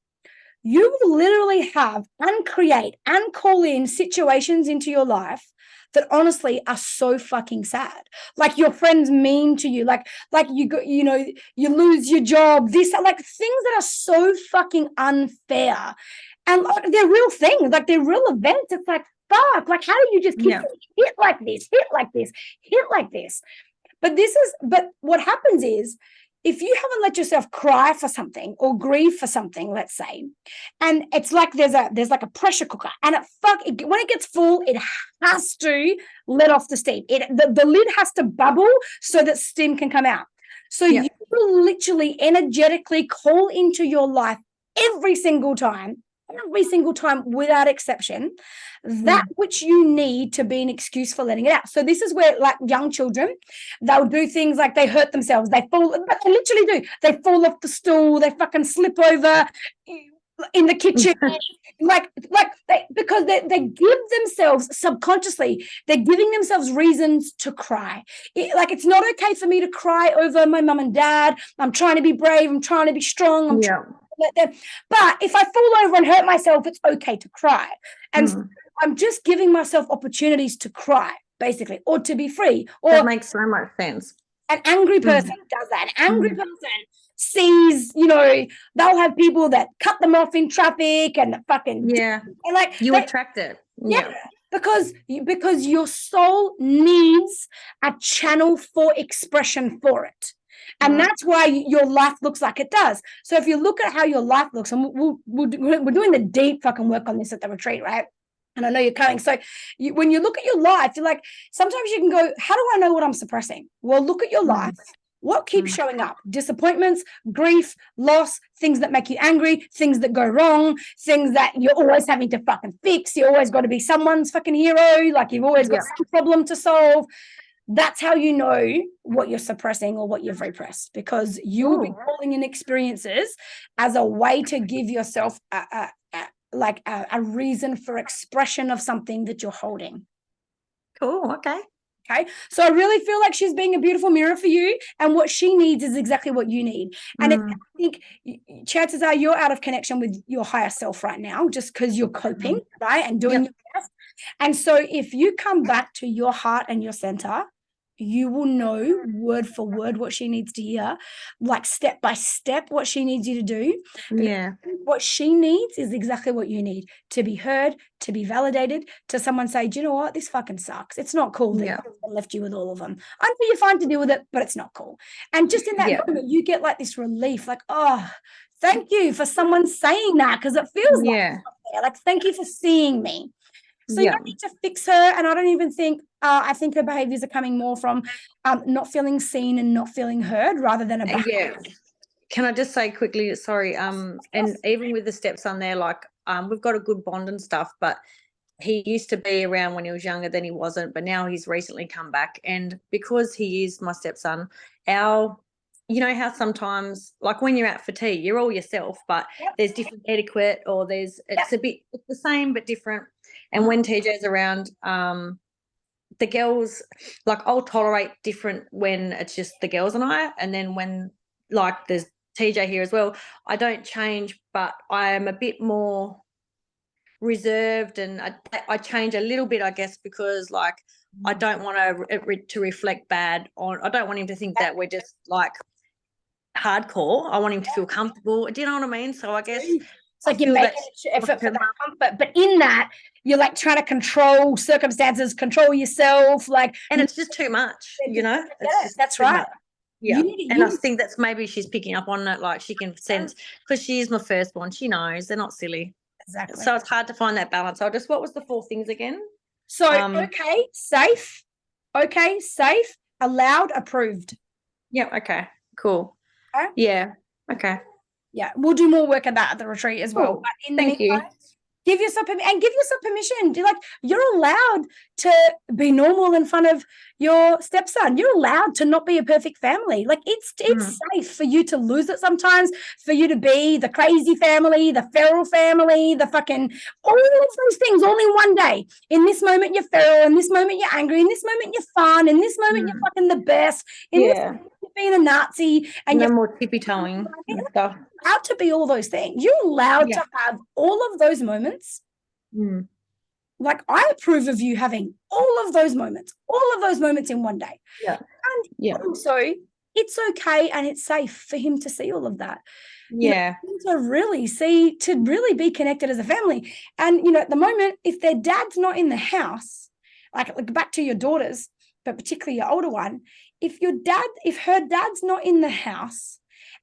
you will literally have and create and call in situations into your life that honestly are so fucking sad. Like your friends mean to you, like you got, you lose your job, this, like things that are so fucking unfair. And like they're real things, like they're real events. It's like, fuck, like how do you just keep hit like this, hit like this, hit like this? But what happens is, if you haven't let yourself cry for something or grieve for something, let's say, and it's like there's like a pressure cooker, and when it gets full, it has to let off the steam. The lid has to bubble so that steam can come out. So you will literally energetically call into your life every single time without exception, that which you need to be an excuse for letting it out. So this is where, like young children, they'll do things like they hurt themselves, they fall, but they literally do. They fall off the stool, they fucking slip over in the kitchen, because they give themselves subconsciously, they're giving themselves reasons to cry. It's not okay for me to cry over my mum and dad. I'm trying to be brave. I'm trying to be strong. But if I fall over and hurt myself, it's okay to cry. And so I'm just giving myself opportunities to cry, basically, or to be free. Or that makes so much sense. An angry person does that. An angry person sees, they'll have people that cut them off in traffic and fucking and you attract it. Because your soul needs a channel for expression for it. And that's why your life looks like it does. So if you look at how your life looks, and we're doing the deep fucking work on this at the retreat, right? And I know you're coming. So when you look at your life, you're like, sometimes you can go, how do I know what I'm suppressing? Well, look at your life. What keeps showing up? Disappointments, grief, loss, things that make you angry, things that go wrong, things that you're always having to fucking fix. You always got to be someone's fucking hero. Like you've always got some problem to solve. That's how you know what you're suppressing or what you've repressed, because you will be calling in experiences as a way to give yourself a reason for expression of something that you're holding. Cool. Okay. So I really feel like she's being a beautiful mirror for you, and what she needs is exactly what you need. And I think chances are you're out of connection with your higher self right now, just because you're coping, right, and doing your best. And so if you come back to your heart and your center, you will know word for word what she needs to hear, like step by step what she needs you to do. Yeah. What she needs is exactly what you need, to be heard, to be validated, to someone say, do you know what? This fucking sucks. It's not cool that Yeah. I left you with all of them. I know you're fine to deal with it, but it's not cool. And just in that moment, you get like this relief, like, oh, thank you for someone saying that, because it feels like thank you for seeing me. So you don't need to fix her. And I don't even think, I think her behaviors are coming more from not feeling seen and not feeling heard rather than a behavior. Can I just say quickly, sorry, and even with the stepson there, like, we've got a good bond and stuff, but he used to be around when he was younger, then he wasn't, but now he's recently come back. And because he is my stepson, you know how sometimes, like when you're out for tea, you're all yourself, but there's different etiquette, or it's the same but different. And when TJ's around, the girls, like, I'll tolerate different when it's just the girls and I, and then when, like, there's TJ here as well, I don't change, but I am a bit more reserved, and I change a little bit, I guess, because, like, I don't want to reflect bad on, I don't want him to think that we're just like hardcore. I want him to feel comfortable. Do you know what I mean? So I guess it's like you're making an effort for that comfort, but in that you're like trying to control circumstances, control yourself, like, and it's just too much, you know. That's right. Yeah, and I think that's maybe she's picking up on it, like she can sense, because she is my firstborn. She knows they're not silly. Exactly. So it's hard to find that balance. So just, what was the 4 things again? So okay, safe, allowed, approved. Yeah. Okay. Cool. Okay. Yeah. Okay. Yeah, we'll do more work at that at the retreat as well. Cool. But in the Thank you. give yourself permission. Like, you're allowed to be normal in front of your stepson. You're allowed to not be a perfect family. Like, it's safe for you to lose it sometimes, for you to be the crazy family, the feral family, the fucking, all of those things all in one day. In this moment, you're feral. In this moment, you're angry. In this moment, you're fun. In this moment, you're fucking the best. In this moment, you're being a Nazi. And no more tippy-toeing and stuff. You're allowed to be all those things. You're allowed to have all of those moments. Like, I approve of you having all of those moments in one day. And also, it's okay and it's safe for him to see all of that. Yeah. To really be connected as a family. And, at the moment, if their dad's not in the house, like back to your daughters, but particularly your older one, if her dad's not in the house,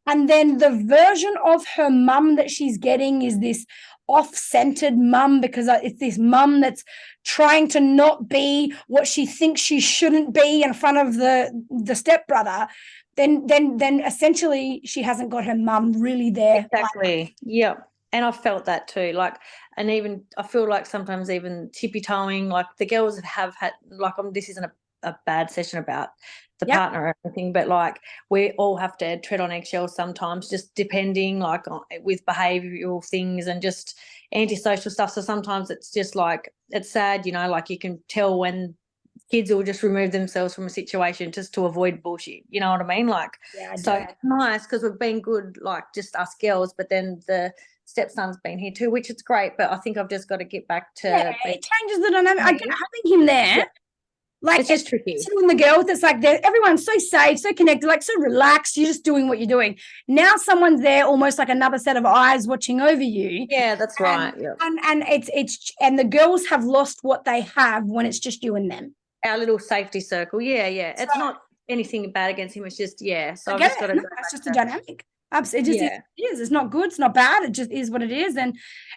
and then the version of her mum that she's getting is this off-centered mum, because it's this mum that's trying to not be what she thinks she shouldn't be in front of the stepbrother, then essentially she hasn't got her mum really there. Exactly. Yeah. And I felt that too. Like, and even I feel like sometimes even tippy-toeing, like the girls have had, like, this isn't a bad session about the partner or anything, but like, we all have to tread on eggshells sometimes, just depending, like, with behavioural things and just antisocial stuff. So sometimes it's just like, it's sad, like you can tell when kids will just remove themselves from a situation just to avoid bullshit. You know what I mean? Like, so it's nice because we've been good, like just us girls, but then the stepson's been here too, which is great. But I think I've just got to get back to it changes the dynamic. I get having him there. Yeah. Like, it's just tricky. Sitting the girls, it's like everyone's so safe, so connected, like so relaxed. You're just doing what you're doing. Now someone's there, almost like another set of eyes watching over you. Yeah, that's right. Yeah. And and the girls have lost what they have when it's just you and them. Our little safety circle. Yeah. It's not anything bad against him. It's just So I've just got to. That's just a dynamic. Absolutely, it is. It's not good. It's not bad. It just is what it is.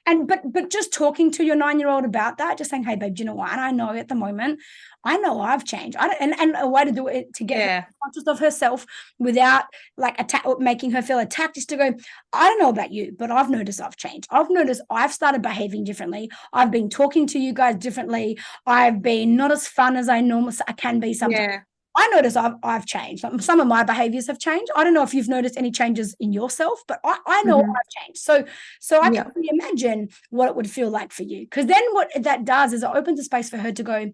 But just talking to your 9-year-old about that, just saying, "Hey, babe, do you know what?" And I know at the moment, I know I've changed. And a way to do it to get her conscious of herself without like making her feel attacked is to go, I don't know about you, but I've noticed I've changed. I've noticed I've started behaving differently. I've been talking to you guys differently. I've been not as fun as I can be sometimes. Yeah. I notice I've changed. Some of my behaviors have changed. I don't know if you've noticed any changes in yourself, but I know I've changed. So I can imagine what it would feel like for you. Because then what that does is it opens a space for her to go,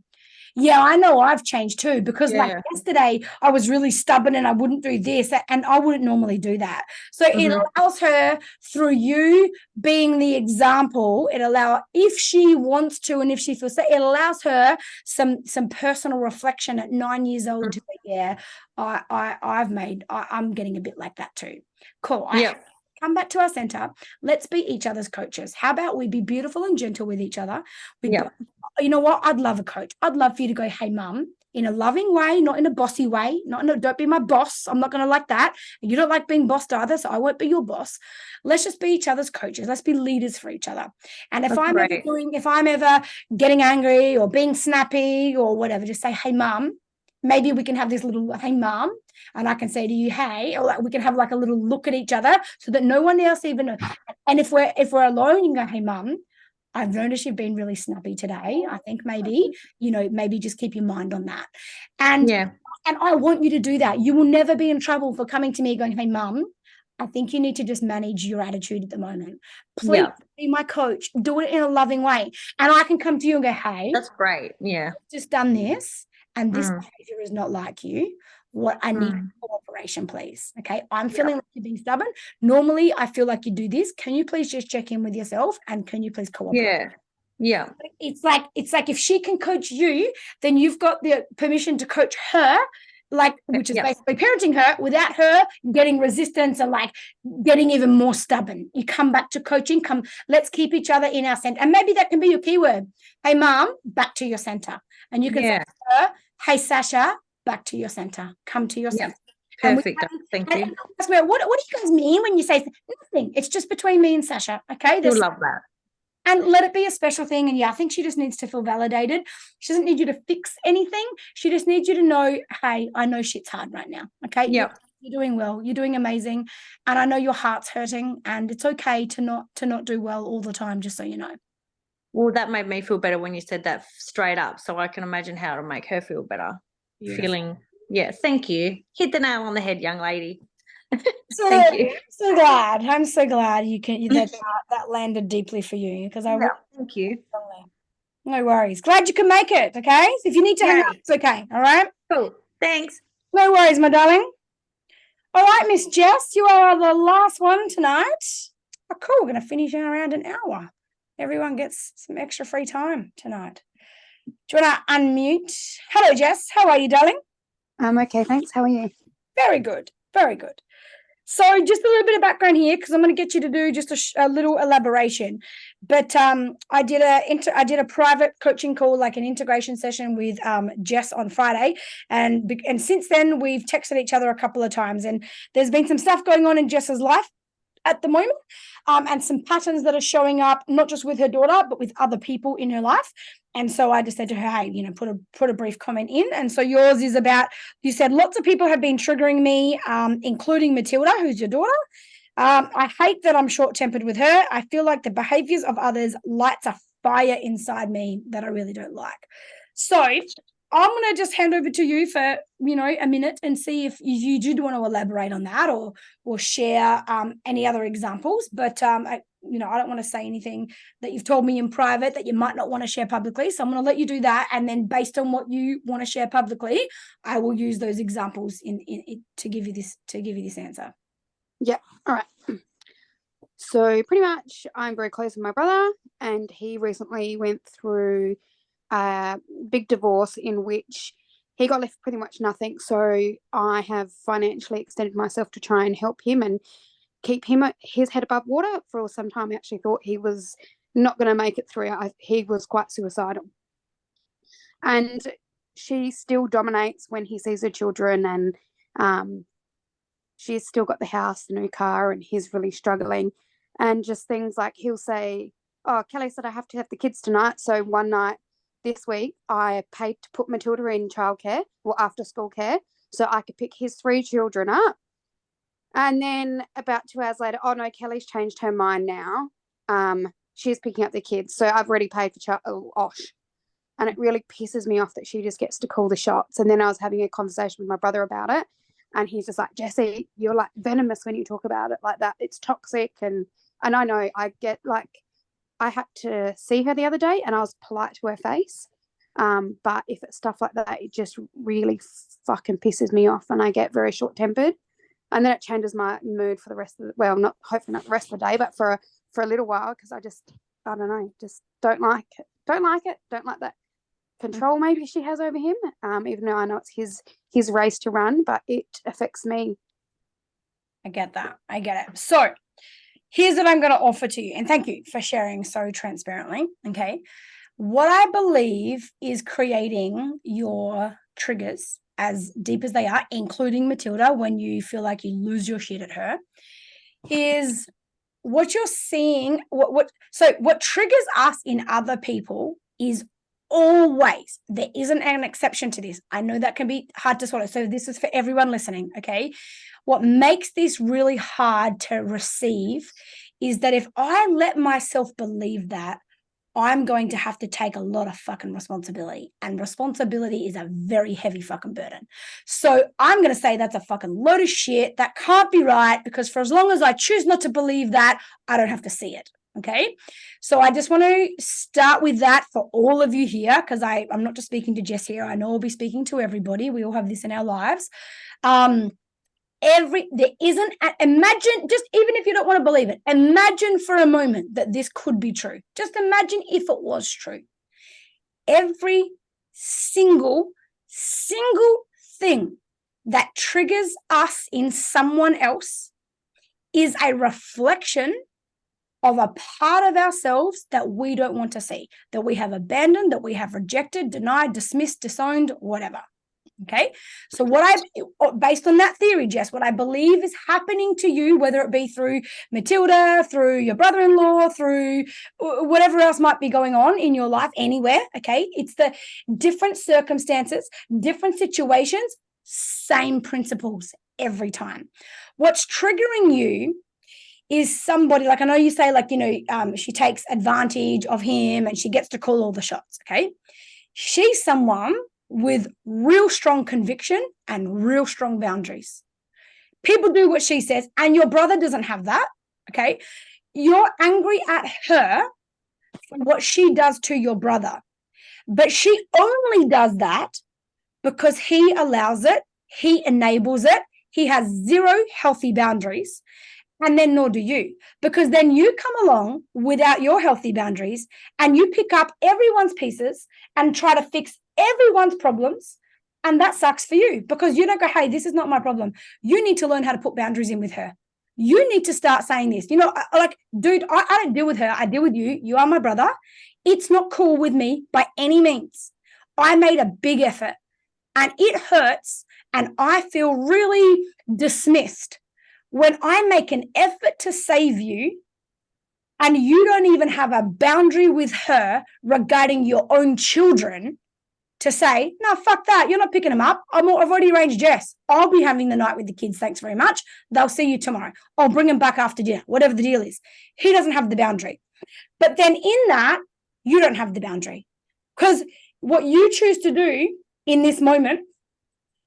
Yeah, I know I've changed too, because like yesterday I was really stubborn and I wouldn't do this, and I wouldn't normally do that. So it allows her, through you being the example, if she wants to and if she feels that, it allows her some personal reflection at 9 years old to be, I'm getting a bit like that too. Cool. Come back to our center. Let's be each other's coaches. How about we be beautiful and gentle with each other? You know what? I'd love a coach. I'd love for you to go, hey, mum, in a loving way, not in a bossy way. Don't be my boss. I'm not going to like that. You don't like being bossed either, so I won't be your boss. Let's just be each other's coaches. Let's be leaders for each other. And if I'm ever getting angry or being snappy or whatever, just say, hey, mum, maybe we can have this little, hey, mum, and I can say to you, hey, or like we can have like a little look at each other so that no one else even knows. And if we're alone, you can go, hey, mum, I've noticed you've been really snappy today. I think maybe just keep your mind on that. And I want you to do that. You will never be in trouble for coming to me going, hey, mum, I think you need to just manage your attitude at the moment. Please be my coach. Do it in a loving way. And I can come to you and go, hey, that's great. Yeah. I've just done this, and this behavior is not like you. What I need cooperation, please. Okay. I'm feeling like you're being stubborn. Normally, I feel like you do this. Can you please just check in with yourself, and can you please cooperate? Yeah. It's like if she can coach you, then you've got the permission to coach her, which is basically parenting her without her getting resistance and like getting even more stubborn. You come back to coaching. Let's keep each other in our center. And maybe that can be your keyword. Hey, mom, back to your center. And you can say to her, hey, Sasha, back to your center. Come to your center. Perfect. Thank you. What do you guys mean when you say nothing? It's just between me and Sasha. Okay. You'll love that. And let it be a special thing. And I think she just needs to feel validated. She doesn't need you to fix anything. She just needs you to know, hey, I know shit's hard right now. Okay. Yeah. You're doing well. You're doing amazing. And I know your heart's hurting, and it's okay to not do well all the time, just so you know. Well, that made me feel better when you said that straight up. So I can imagine how to make her feel better. Feeling, thank you. Hit the nail on the head, young lady. Thank you. I'm so glad that landed deeply for you, because thank you. No worries. Glad you can make it. Okay. So if you need to hang up, it's okay. All right. Cool. Thanks. No worries, my darling. All right, Miss Jess, you are the last one tonight. Oh, cool. We're going to finish in around an hour. Everyone gets some extra free time tonight. Do you want to unmute? Hello, Jess. How are you, darling? I'm okay, thanks. How are you? Very good. Very good. So just a little bit of background here, because I'm going to get you to do just a little elaboration. But I did a private coaching call, like an integration session with Jess on Friday, and since then we've texted each other a couple of times, and there's been some stuff going on in Jess's life at the moment, and some patterns that are showing up, not just with her daughter, but with other people in her life. And so I just said to her, hey, put a brief comment in. And so yours is about, you said, lots of people have been triggering me, including Matilda, who's your daughter. I hate that I'm short-tempered with her. I feel like the behaviors of others lights a fire inside me that I really don't like. So I'm going to just hand over to you for, a minute, and see if you do want to elaborate on that or share any other examples. But, I don't want to say anything that you've told me in private that you might not want to share publicly. So I'm going to let you do that. And then based on what you want to share publicly, I will use those examples to give you this answer. Yeah. All right. So pretty much I'm very close with my brother, and he recently went through a big divorce in which he got left pretty much nothing. So I have financially extended myself to try and help him and keep his head above water. For some time I actually thought he was not going to make it through. He was quite suicidal. And she still dominates when he sees her children, and she's still got the house, the new car, and he's really struggling. And just things like he'll say, oh, Kelly said I have to have the kids tonight. So one night this week I paid to put Matilda in childcare or after school care so I could pick his 3 children up. And then about 2 hours later, oh no, Kelly's changed her mind now. She's picking up the kids. So I've already paid for Osh. And it really pisses me off that she just gets to call the shots. And then I was having a conversation with my brother about it. And he's just like, Jessie, you're like venomous when you talk about it like that. It's toxic. And I know I get like, I had to see her the other day and I was polite to her face. But if it's stuff like that, it just really fucking pisses me off, and I get very short-tempered, and then it changes my mood for the rest of the, hopefully not the rest of the day, but for a little while, because I don't know, just don't like it. Don't like that control maybe she has over him, even though I know it's his race to run, but it affects me. I get that. I get it. So here's what I'm going to offer to you, and thank you for sharing so transparently. Okay. What I believe is creating your triggers as deep as they are, including Matilda, when you feel like you lose your shit at her, is what you're seeing. What triggers us in other people is always, there isn't an exception to this. I know that can be hard to swallow. So this is for everyone listening. Okay. What makes this really hard to receive is that if I let myself believe that, I'm going to have to take a lot of fucking responsibility, and responsibility is a very heavy fucking burden. So I'm going to say that's a fucking load of shit. That can't be right, because for as long as I choose not to believe that, I don't have to see it. Okay. So I just want to start with that for all of you here, because I'm not just speaking to Jess here. I know I'll be speaking to everybody. We all have this in our lives. Imagine, just even if you don't want to believe it, imagine for a moment that this could be true. Just imagine if it was true. Every single thing that triggers us in someone else is a reflection of a part of ourselves that we don't want to see, that we have abandoned, that we have rejected, denied, dismissed, disowned, whatever. Okay. So based on that theory, Jess, what I believe is happening to you, whether it be through Matilda, through your brother-in-law, through whatever else might be going on in your life, anywhere. Okay. It's the different circumstances, different situations, same principles every time. What's triggering you is somebody, like, I know you say, like, she takes advantage of him and she gets to call all the shots. Okay. She's someone with real strong conviction and real strong boundaries. People do what she says, and your brother doesn't have that. Okay. You're angry at her for what she does to your brother, but she only does that because he allows it. He enables it. He has zero healthy boundaries. And then nor do you, because then you come along without your healthy boundaries and you pick up everyone's pieces and try to fix everyone's problems. And that sucks for you, because you don't go, hey, this is not my problem. You need to learn how to put boundaries in with her. You need to start saying this. Like, dude, I don't deal with her. I deal with you. You are my brother. It's not cool with me by any means. I made a big effort and it hurts. And I feel really dismissed when I make an effort to save you and you don't even have a boundary with her regarding your own children to say, no, fuck that. You're not picking them up. I've already arranged Jess. I'll be having the night with the kids. Thanks very much. They'll see you tomorrow. I'll bring them back after dinner, whatever the deal is. He doesn't have the boundary. But then in that, you don't have the boundary, because what you choose to do in this moment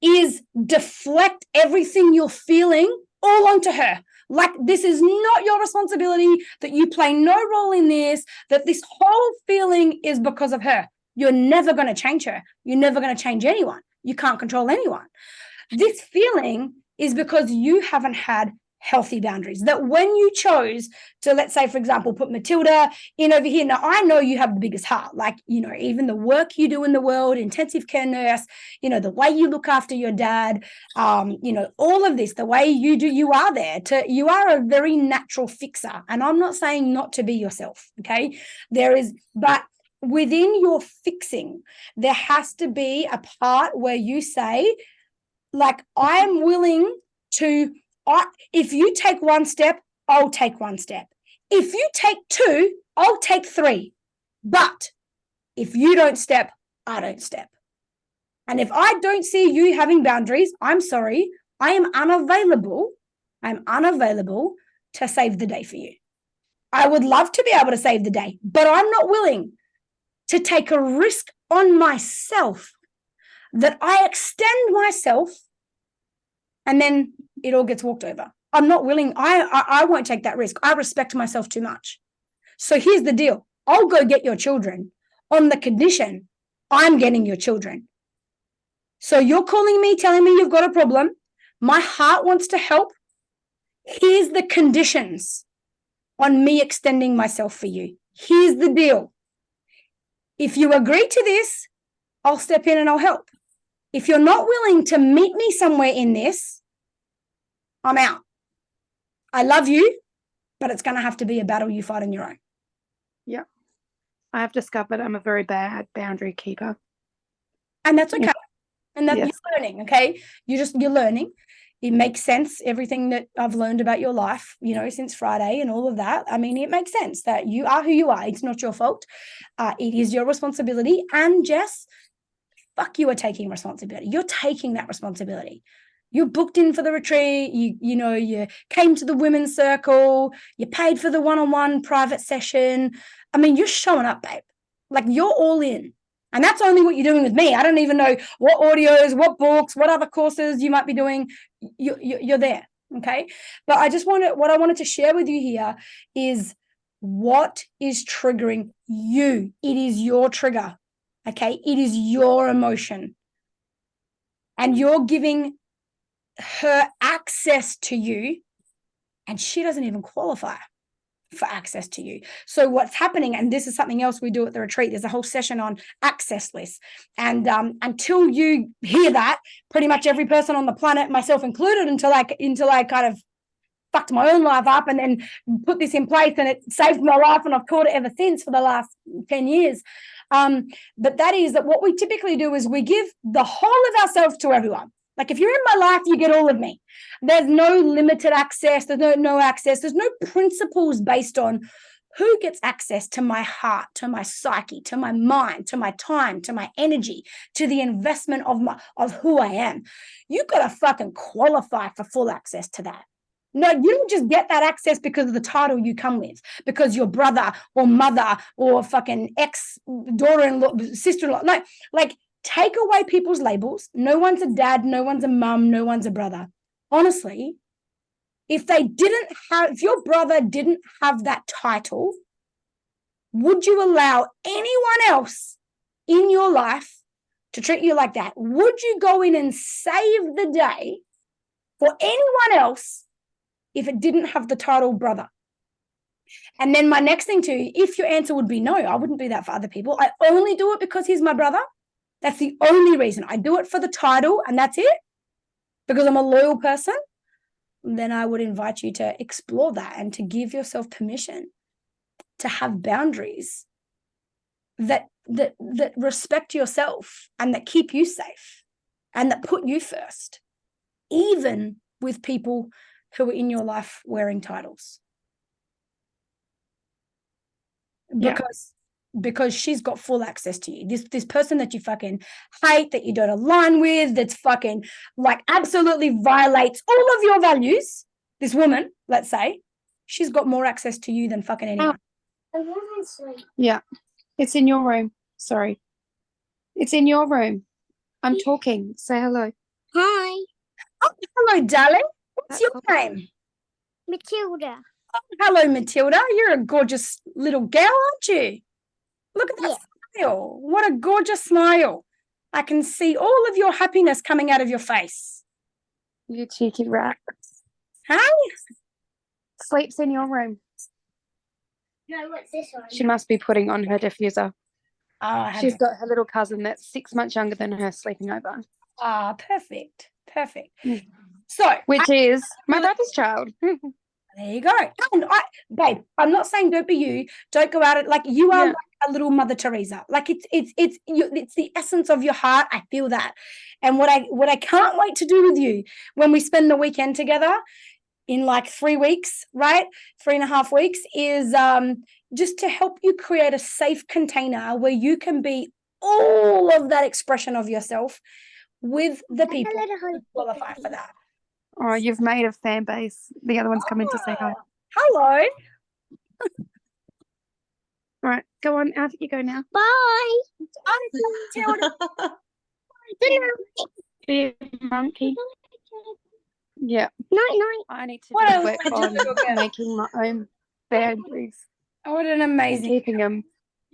is deflect everything you're feeling all onto her. Like, this is not your responsibility, that you play no role in this, that this whole feeling is because of her. You're never going to change her. You're never going to change anyone. You can't control anyone. This feeling is because you haven't had healthy boundaries, that when you chose to, let's say, for example, put Matilda in over here. Now, I know you have the biggest heart, like, even the work you do in the world, intensive care nurse, the way you look after your dad, all of this, the way you do, you are a very natural fixer. And I'm not saying not to be yourself. Okay. But within your fixing, there has to be a part where you say, like, I'm willing to, if you take one step, I'll take one step. If you take two, I'll take three. But if you don't step, I don't step. And if I don't see you having boundaries, I'm sorry, I am unavailable. I'm unavailable to save the day for you. I would love to be able to save the day, but I'm not willing to take a risk on myself that I extend myself and then it all gets walked over. I'm not willing. I won't take that risk. I respect myself too much. So here's the deal. I'll go get your children on the condition I'm getting your children. So you're calling me, telling me you've got a problem. My heart wants to help. Here's the conditions on me extending myself for you. Here's the deal. If you agree to this, I'll step in and I'll help. If you're not willing to meet me somewhere in this, I'm out. I love you, but it's going to have to be a battle you fight on your own. Yeah. I have discovered I'm a very bad boundary keeper. And that's okay. Yeah. And that Yes. you're learning, okay? You're learning. It makes sense, everything that I've learned about your life, since Friday and all of that. I mean, it makes sense that you are who you are. It's not your fault. It is your responsibility. And Jess, fuck, you are taking responsibility. You're taking that responsibility. You're booked in for the retreat. You came to the women's circle. You paid for the one-on-one private session. I mean, you're showing up, babe. Like, you're all in. And that's only what you're doing with me. I don't even know what audios, what books, what other courses you might be doing. You're there, okay? But what I wanted to share with you here is what is triggering you. It is your trigger, okay? It is your emotion. And you're giving her access to you, and she doesn't even qualify for access to you. So what's happening, and this is something else we do at the retreat, there's a whole session on access lists. And until you hear that, pretty much every person on the planet, myself included, until I kind of fucked my own life up and then put this in place, and it saved my life, and I've caught it ever since for the last 10 years. But that is that what we typically do is we give the whole of ourselves to everyone. Like, if you're in my life, you get all of me. There's no limited access. There's no access. There's no principles based on who gets access to my heart, to my psyche, to my mind, to my time, to my energy, to the investment of who I am. You've got to fucking qualify for full access to that. No, you don't just get that access because of the title you come with, because your brother or mother or fucking ex-daughter-in-law, sister-in-law. No, like, take away people's labels. No one's a dad, no one's a mum, no one's a brother. Honestly, if your brother didn't have that title, would you allow anyone else in your life to treat you like that? Would you go in and save the day for anyone else if it didn't have the title brother? And then my next thing too, if your answer would be no, I wouldn't do that for other people. I only do it because he's my brother. That's the only reason. I do it for the title, and that's it, because I'm a loyal person. Then I would invite you to explore that and to give yourself permission to have boundaries that respect yourself and that keep you safe and that put you first, even with people who are in your life wearing titles. Because she's got full access to you. This person that you fucking hate, that you don't align with, that's fucking like absolutely violates all of your values, this woman, let's say, she's got more access to you than fucking anyone. Yeah. It's in your room. Sorry. It's in your room. I'm talking. Say hello. Hi, Oh, hello, darling. What's your name? Matilda. Oh, hello, Matilda. You're a gorgeous little girl, aren't you? Look at that smile. What a gorgeous smile. I can see all of your happiness coming out of your face. You cheeky rat. Hey? Sleeps in your room. No, what's this one? She must be putting on her diffuser. She's Oh, got her little cousin that's 6 months younger than her sleeping over. perfect. Perfect. Mm. So, Which is my brother's child. there you go. And babe, I'm not saying don't be you. Don't go out like you are like a little Mother Teresa. Like it's the essence of your heart. I feel that. And what I can't wait to do with you when we spend the weekend together in like 3 weeks, right? 3.5 weeks is just to help you create a safe container where you can be all of that expression of yourself with the people who qualify for that. Oh, you've made a fan base. The other one's coming to say hi. Hello. All right, go on. Out you go now. Bye. Be a monkey. Yeah. Night. I need to What do else work did you on do again? making my own boundaries What an and amazing. keeping them.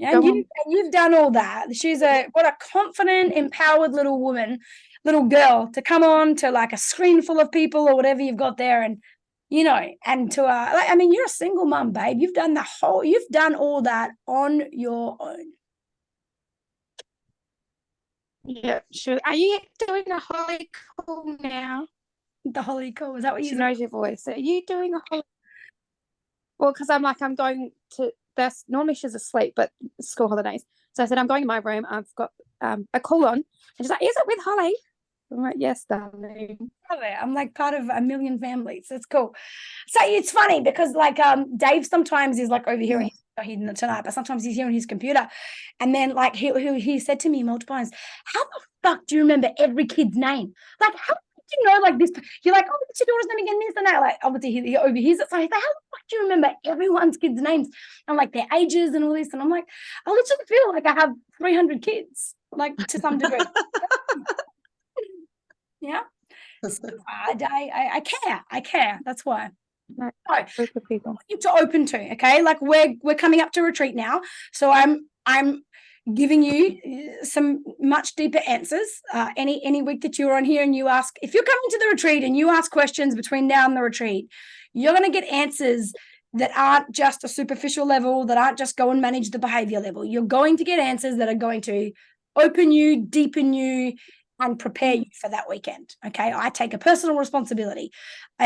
Yeah, and you've done all that. She's what a confident, empowered little woman, little girl to come on to like a screen full of people or whatever you've got there, and and to I mean, you're a single mum, babe. You've done all that on your own. Yeah, sure. Are you doing a Holly call now? The Holly call, is that what you? She knows your voice. Are you doing a Holly? Well, because I'm going to. That's normally she's asleep, but school holidays. So I said I'm going to my room. I've got a call on, and she's like, "Is it with Holly?" I'm like, "Yes, darling." I'm like part of a million families. That's cool. So it's funny because like Dave sometimes is like over here and he's tonight, but sometimes he's here on his computer, and then like he said to me multiple times, "How the fuck do you remember every kid's name? Like how do you know like this?" You're like, "Oh, what's your daughter's name again?" This and that. Like obviously he overhears it. So he's like, "How the fuck do you remember everyone's kids' names and like their ages and all this?" And I'm like, I literally feel like I have 300 kids, like to some degree. Yeah. So I care. That's why. No, So, group of people. to open to, okay? Like we're coming up to retreat now, so I'm giving you some much deeper answers. Any week that you're on here and you ask, if you're coming to the retreat and you ask questions between now and the retreat, you're going to get answers that aren't just a superficial level, that aren't just go and manage the behavior level. You're going to get answers that are going to open you, deepen you, and prepare you for that weekend. Okay, I take a personal responsibility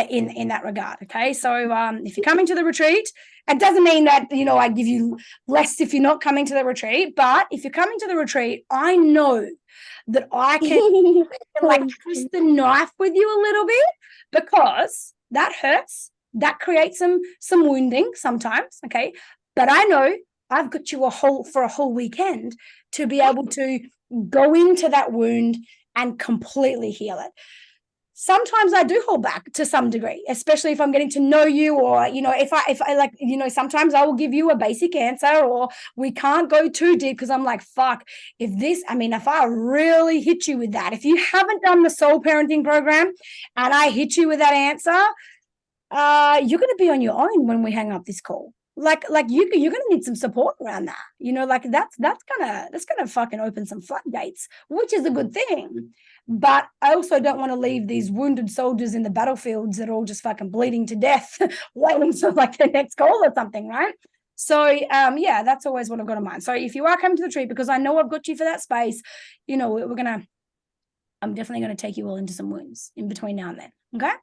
in that regard. Okay, so if you're coming to the retreat, it doesn't mean that I give you less if you're not coming to the retreat. But if you're coming to the retreat, I know that I can like twist the knife with you a little bit, because that hurts. That creates some wounding sometimes. Okay, but I know I've got you for a whole weekend to be able to go into that wound and completely heal it. Sometimes I do hold back to some degree, especially if I'm getting to know you, or if I like sometimes I will give you a basic answer, or we can't go too deep because I'm like, fuck, if I really hit you with that, if you haven't done the soul parenting program and I hit you with that answer, you're going to be on your own when we hang up this call. Like you're gonna need some support around that. Like that's gonna fucking open some floodgates, which is a good thing. But I also don't want to leave these wounded soldiers in the battlefields that are all just fucking bleeding to death, waiting for like the next call or something, right? So yeah, that's always what I've got in mind. So if you are coming to the retreat, because I know I've got you for that space, I'm definitely gonna take you all into some wounds in between now and then. Okay?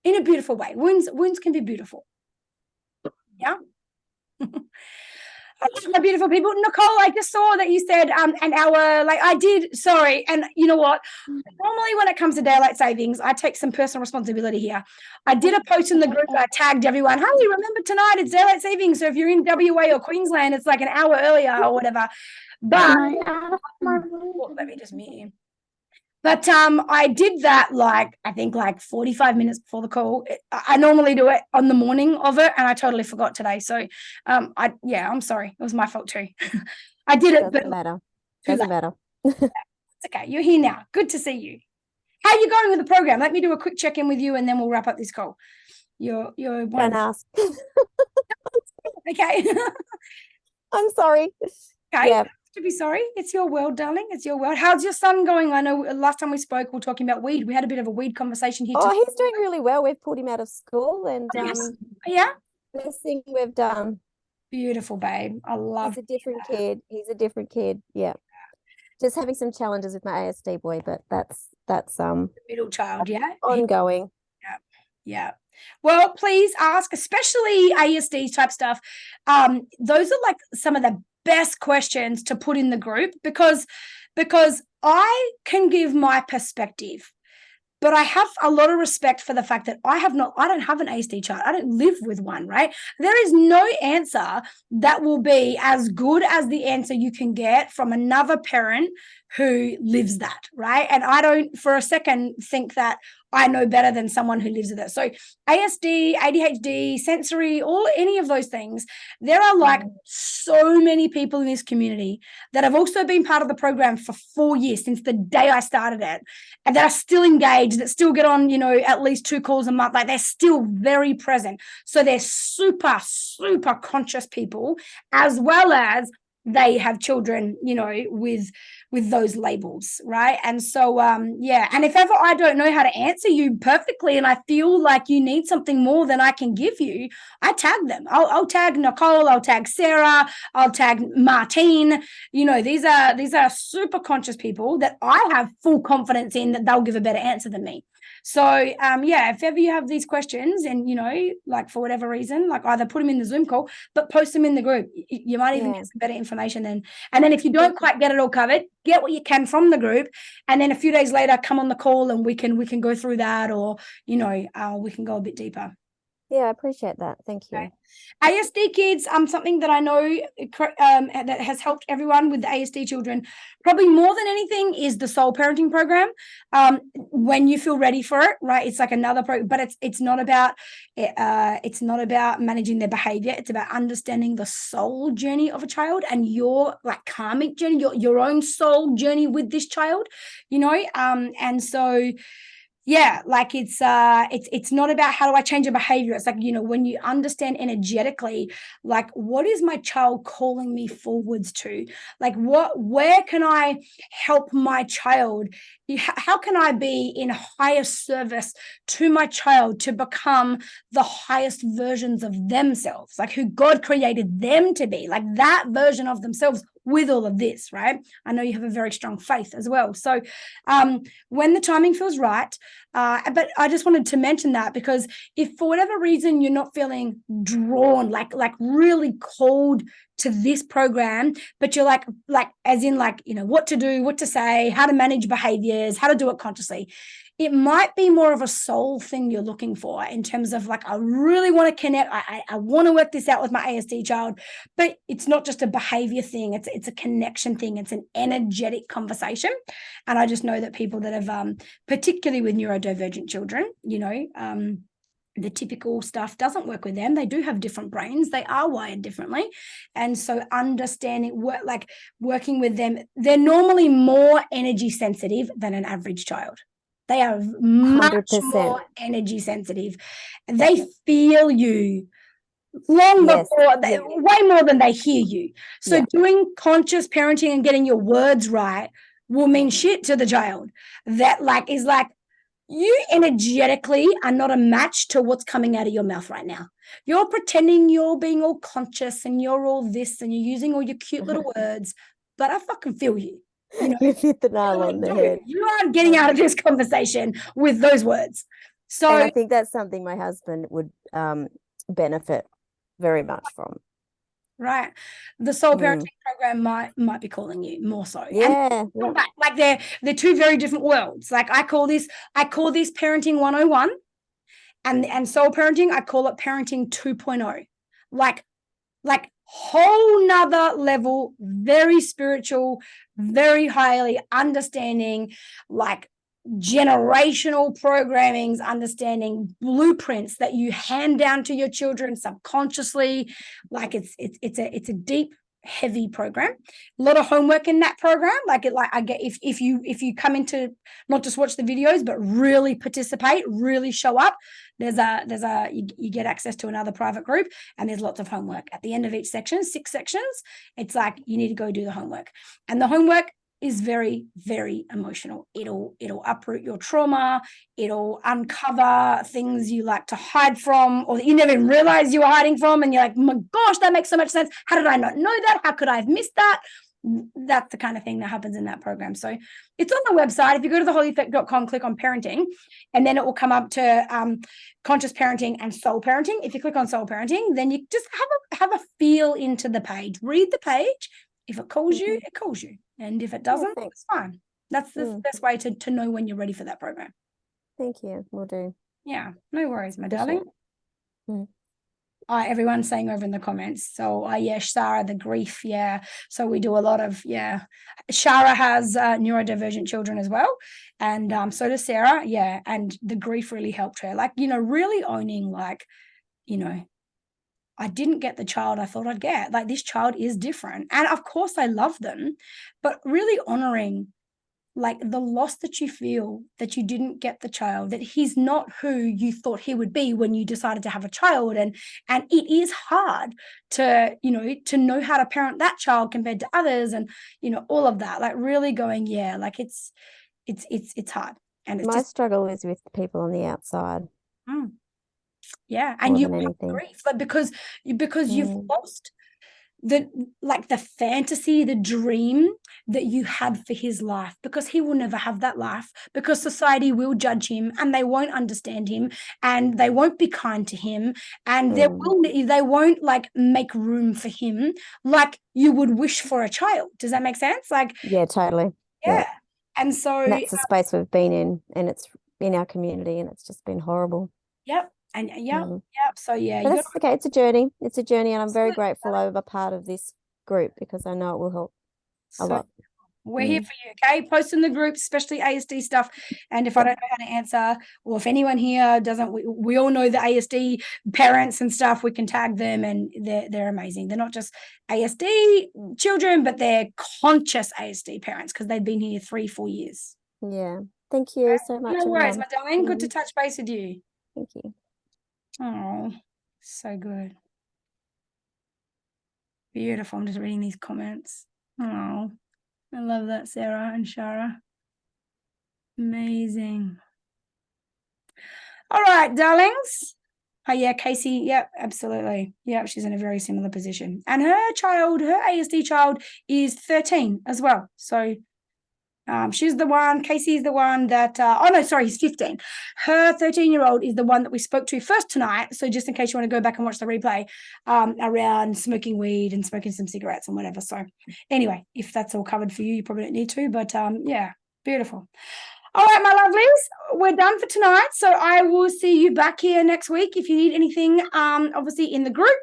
In a beautiful way. Wounds can be beautiful. Yeah. My beautiful people. Nicole, I just saw that you said an hour, like I did, sorry. And you know what? Normally when it comes to daylight savings, I take some personal responsibility here. I did a post in the group, I tagged everyone, hey, remember tonight it's daylight savings. So if you're in WA or Queensland, it's like an hour earlier or whatever. But let me just mute you. But I did that I think 45 minutes before the call. I normally do it on the morning of it, and I totally forgot today. So I'm sorry. It was my fault too. I did it. Doesn't matter. Doesn't matter. It's okay. You're here now. Good to see you. How are you going with the program? Let me do a quick check-in with you, and then we'll wrap up this call. You're one. Don't ask. Okay. I'm sorry. Okay. Yeah. To be sorry. It's your world, darling. It's your world. How's your son going? I know last time we spoke, we were talking about weed. We had a bit of a weed conversation here. Oh, he's doing really well. We've pulled him out of school, and yeah, best thing we've done. Beautiful, babe. I love. He's a different kid. He's a different kid. Yeah. Just having some challenges with my ASD boy, but that's middle child. Yeah. Ongoing. Yeah. Well, please ask, especially ASD type stuff. Those are like some of the best questions to put in the group, because I can give my perspective, but I have a lot of respect for the fact that I don't have an ASD child. I don't live with one, right? There is no answer that will be as good as the answer you can get from another parent who lives that, right? And I don't for a second think that I know better than someone who lives with it. So ASD, ADHD, sensory, any of those things, there are like so many people in this community that have also been part of the program for 4 years since the day I started it, and that are still engaged, that still get on, at least 2 calls a month. Like, they're still very present. So they're super, super conscious people, as well as they have children, with those labels, right? And so and if ever I don't know how to answer you perfectly and I feel like you need something more than I can give you, I tag them. I'll tag Nicole, I'll tag Sarah, I'll tag Martine. These are super conscious people that I have full confidence in that they'll give a better answer than me. So if ever you have these questions and like for whatever reason, like either put them in the Zoom call, but post them in the group. You might even get some better information then. And then if you don't quite get it all covered, get what you can from the group, and then a few days later come on the call and we can go through that, or we can go a bit deeper. Yeah, I appreciate that. Thank you. Okay. ASD kids, something that I know that has helped everyone with the ASD children, probably more than anything, is the soul parenting program. When you feel ready for it, right? It's like another program, but it's not about managing their behavior. It's about understanding the soul journey of a child and your like karmic journey, your own soul journey with this child, and so. Yeah, like it's not about how do I change a behavior. It's like, when you understand energetically, like, what is my child calling me forwards to? Like, where can I help my child? How can I be in higher service to my child to become the highest versions of themselves, like who God created them to be, like that version of themselves with all of this, right? I know you have a very strong faith as well. So when the timing feels right, but I just wanted to mention that because if for whatever reason you're not feeling drawn, like really called to this program, but you're like as in like, what to do, what to say, how to manage behaviors, how to do it consciously, it might be more of a soul thing you're looking for in terms of like, I really want to connect. I want to work this out with my ASD child, but it's not just a behavior thing. It's a connection thing. It's an energetic conversation. And I just know that people that have, particularly with neurodivergent children, the typical stuff doesn't work with them. They do have different brains. They are wired differently. And so working with them, they're normally more energy sensitive than an average child. They are much 100%. more energy sensitive. They feel you long before, way more than they hear you. So doing conscious parenting and getting your words right will mean shit to the child. That is like, you energetically are not a match to what's coming out of your mouth right now. You're pretending you're being all conscious and you're all this and you're using all your cute little words, but I fucking feel you. You've hit the nail on the head. You aren't getting out of this conversation with those words. So and I think that's something my husband would benefit very much from. Right. The soul parenting program might be calling you more so. Yeah. Like they're two very different worlds. Like I call this parenting 101, and soul parenting, I call it parenting 2.0. Like whole nother level, very spiritual, very highly understanding, like generational programmings, understanding blueprints that you hand down to your children subconsciously. Like it's a deep, heavy program. A lot of homework in that program. I get if you come into not just watch the videos but really participate, really show up, you get access to another private group, and there's lots of homework at the end of each section, 6 sections. It's like you need to go do the homework, and the homework is very, very emotional. It'll uproot your trauma. It'll uncover things you like to hide from, or that you never even realize you were hiding from. And you're like, oh my gosh, that makes so much sense. How did I not know that? How could I have missed that? That's the kind of thing that happens in that program. So it's on the website. If you go to theholyeffect.com, click on parenting, and then it will come up to conscious parenting and soul parenting. If you click on soul parenting, then you just have a feel into the page. Read the page. If it calls you, it calls you. And if it doesn't, it's fine. That's the best way to know when you're ready for that program. Thank you. Will do. Yeah, no worries, my darling. Everyone's saying over in the comments. So yeah, Shara, the grief, yeah. So we do a lot of, yeah. Shara has neurodivergent children as well. And so does Sarah, yeah. And the grief really helped her. Like, you know, really owning, like, you know, I didn't get the child I thought I'd get. Like, this child is different. And of course I love them, but really honoring like the loss that you feel that you didn't get the child, that he's not who you thought he would be when you decided to have a child. And it is hard to, you know how to parent that child compared to others, and, you know, all of that, like really going, yeah, like it's hard. And it's My struggle is with people on the outside. Yeah. And more you than have anything. grief, like because you've lost the fantasy, the dream that you had for his life, because he will never have that life, because society will judge him and they won't understand him and they won't be kind to him, and they won't like make room for him like you would wish for a child. Does that make sense? Like, yeah, totally. yeah. And so and that's the space we've been in, and it's in our community, and it's just been horrible. Yep. And so yeah, but that's okay. It's a journey, and I'm very grateful I'm a part of this group because I know it will help a lot. We're here for you, okay? Post in the group, especially ASD stuff. And if I don't know how to answer, or if anyone here doesn't, we all know the ASD parents and stuff, we can tag them, and they're amazing. They're not just ASD children, but they're conscious ASD parents because they've been here 3-4 years. Yeah. Thank you so much. No worries, my darling. Good to touch base with you. Thank you. Oh, so good. Beautiful. I'm just reading these comments. Oh, I love that, Sarah and Shara. Amazing. All right, darlings. Oh, yeah, Casey. Yep, absolutely. Yep, she's in a very similar position. And her ASD child is 13 as well. So she's the one, Casey's the one that, he's 15. Her 13-year-old is the one that we spoke to first tonight. So just in case you want to go back and watch the replay, around smoking weed and smoking some cigarettes and whatever. So anyway, if that's all covered for you, you probably don't need to, but yeah, beautiful. All right, my lovelies, we're done for tonight. So I will see you back here next week if you need anything, obviously in the group.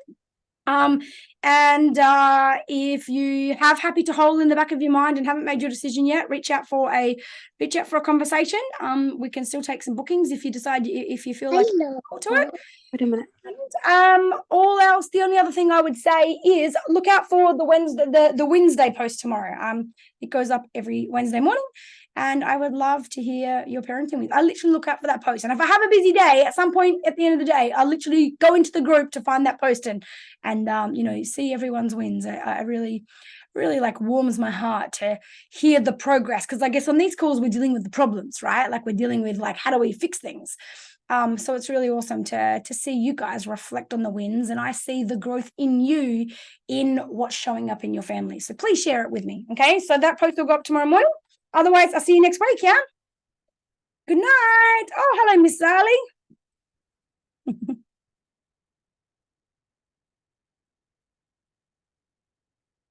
And if you have happy to hold in the back of your mind and haven't made your decision yet, reach out for a conversation. We can still take some bookings if you decide, if you feel like to it. Wait a minute. All else, the only other thing I would say is look out for the Wednesday post tomorrow. It goes up every Wednesday morning, and I would love to hear your parenting with. I literally look out for that post, and if I have a busy day, at some point at the end of the day, I'll literally go into the group to find that post and see everyone's wins. I really like warms my heart to hear the progress, because I guess on these calls we're dealing with the problems, right? Like we're dealing with like, how do we fix things? So it's really awesome to see you guys reflect on the wins, and I see the growth in you in what's showing up in your family. So please share it with me. Okay, so that post will go up tomorrow morning. Otherwise, I'll see you next week. Yeah. Good night. Oh, hello, Miss Sally.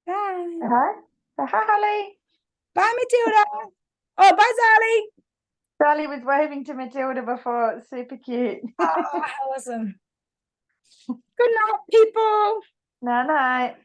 Bye. Hi. Hi, Holly. Bye, Matilda. Oh, bye, Sally. Sally was waving to Matilda before. It's super cute. Oh, awesome. Good night, people. Night.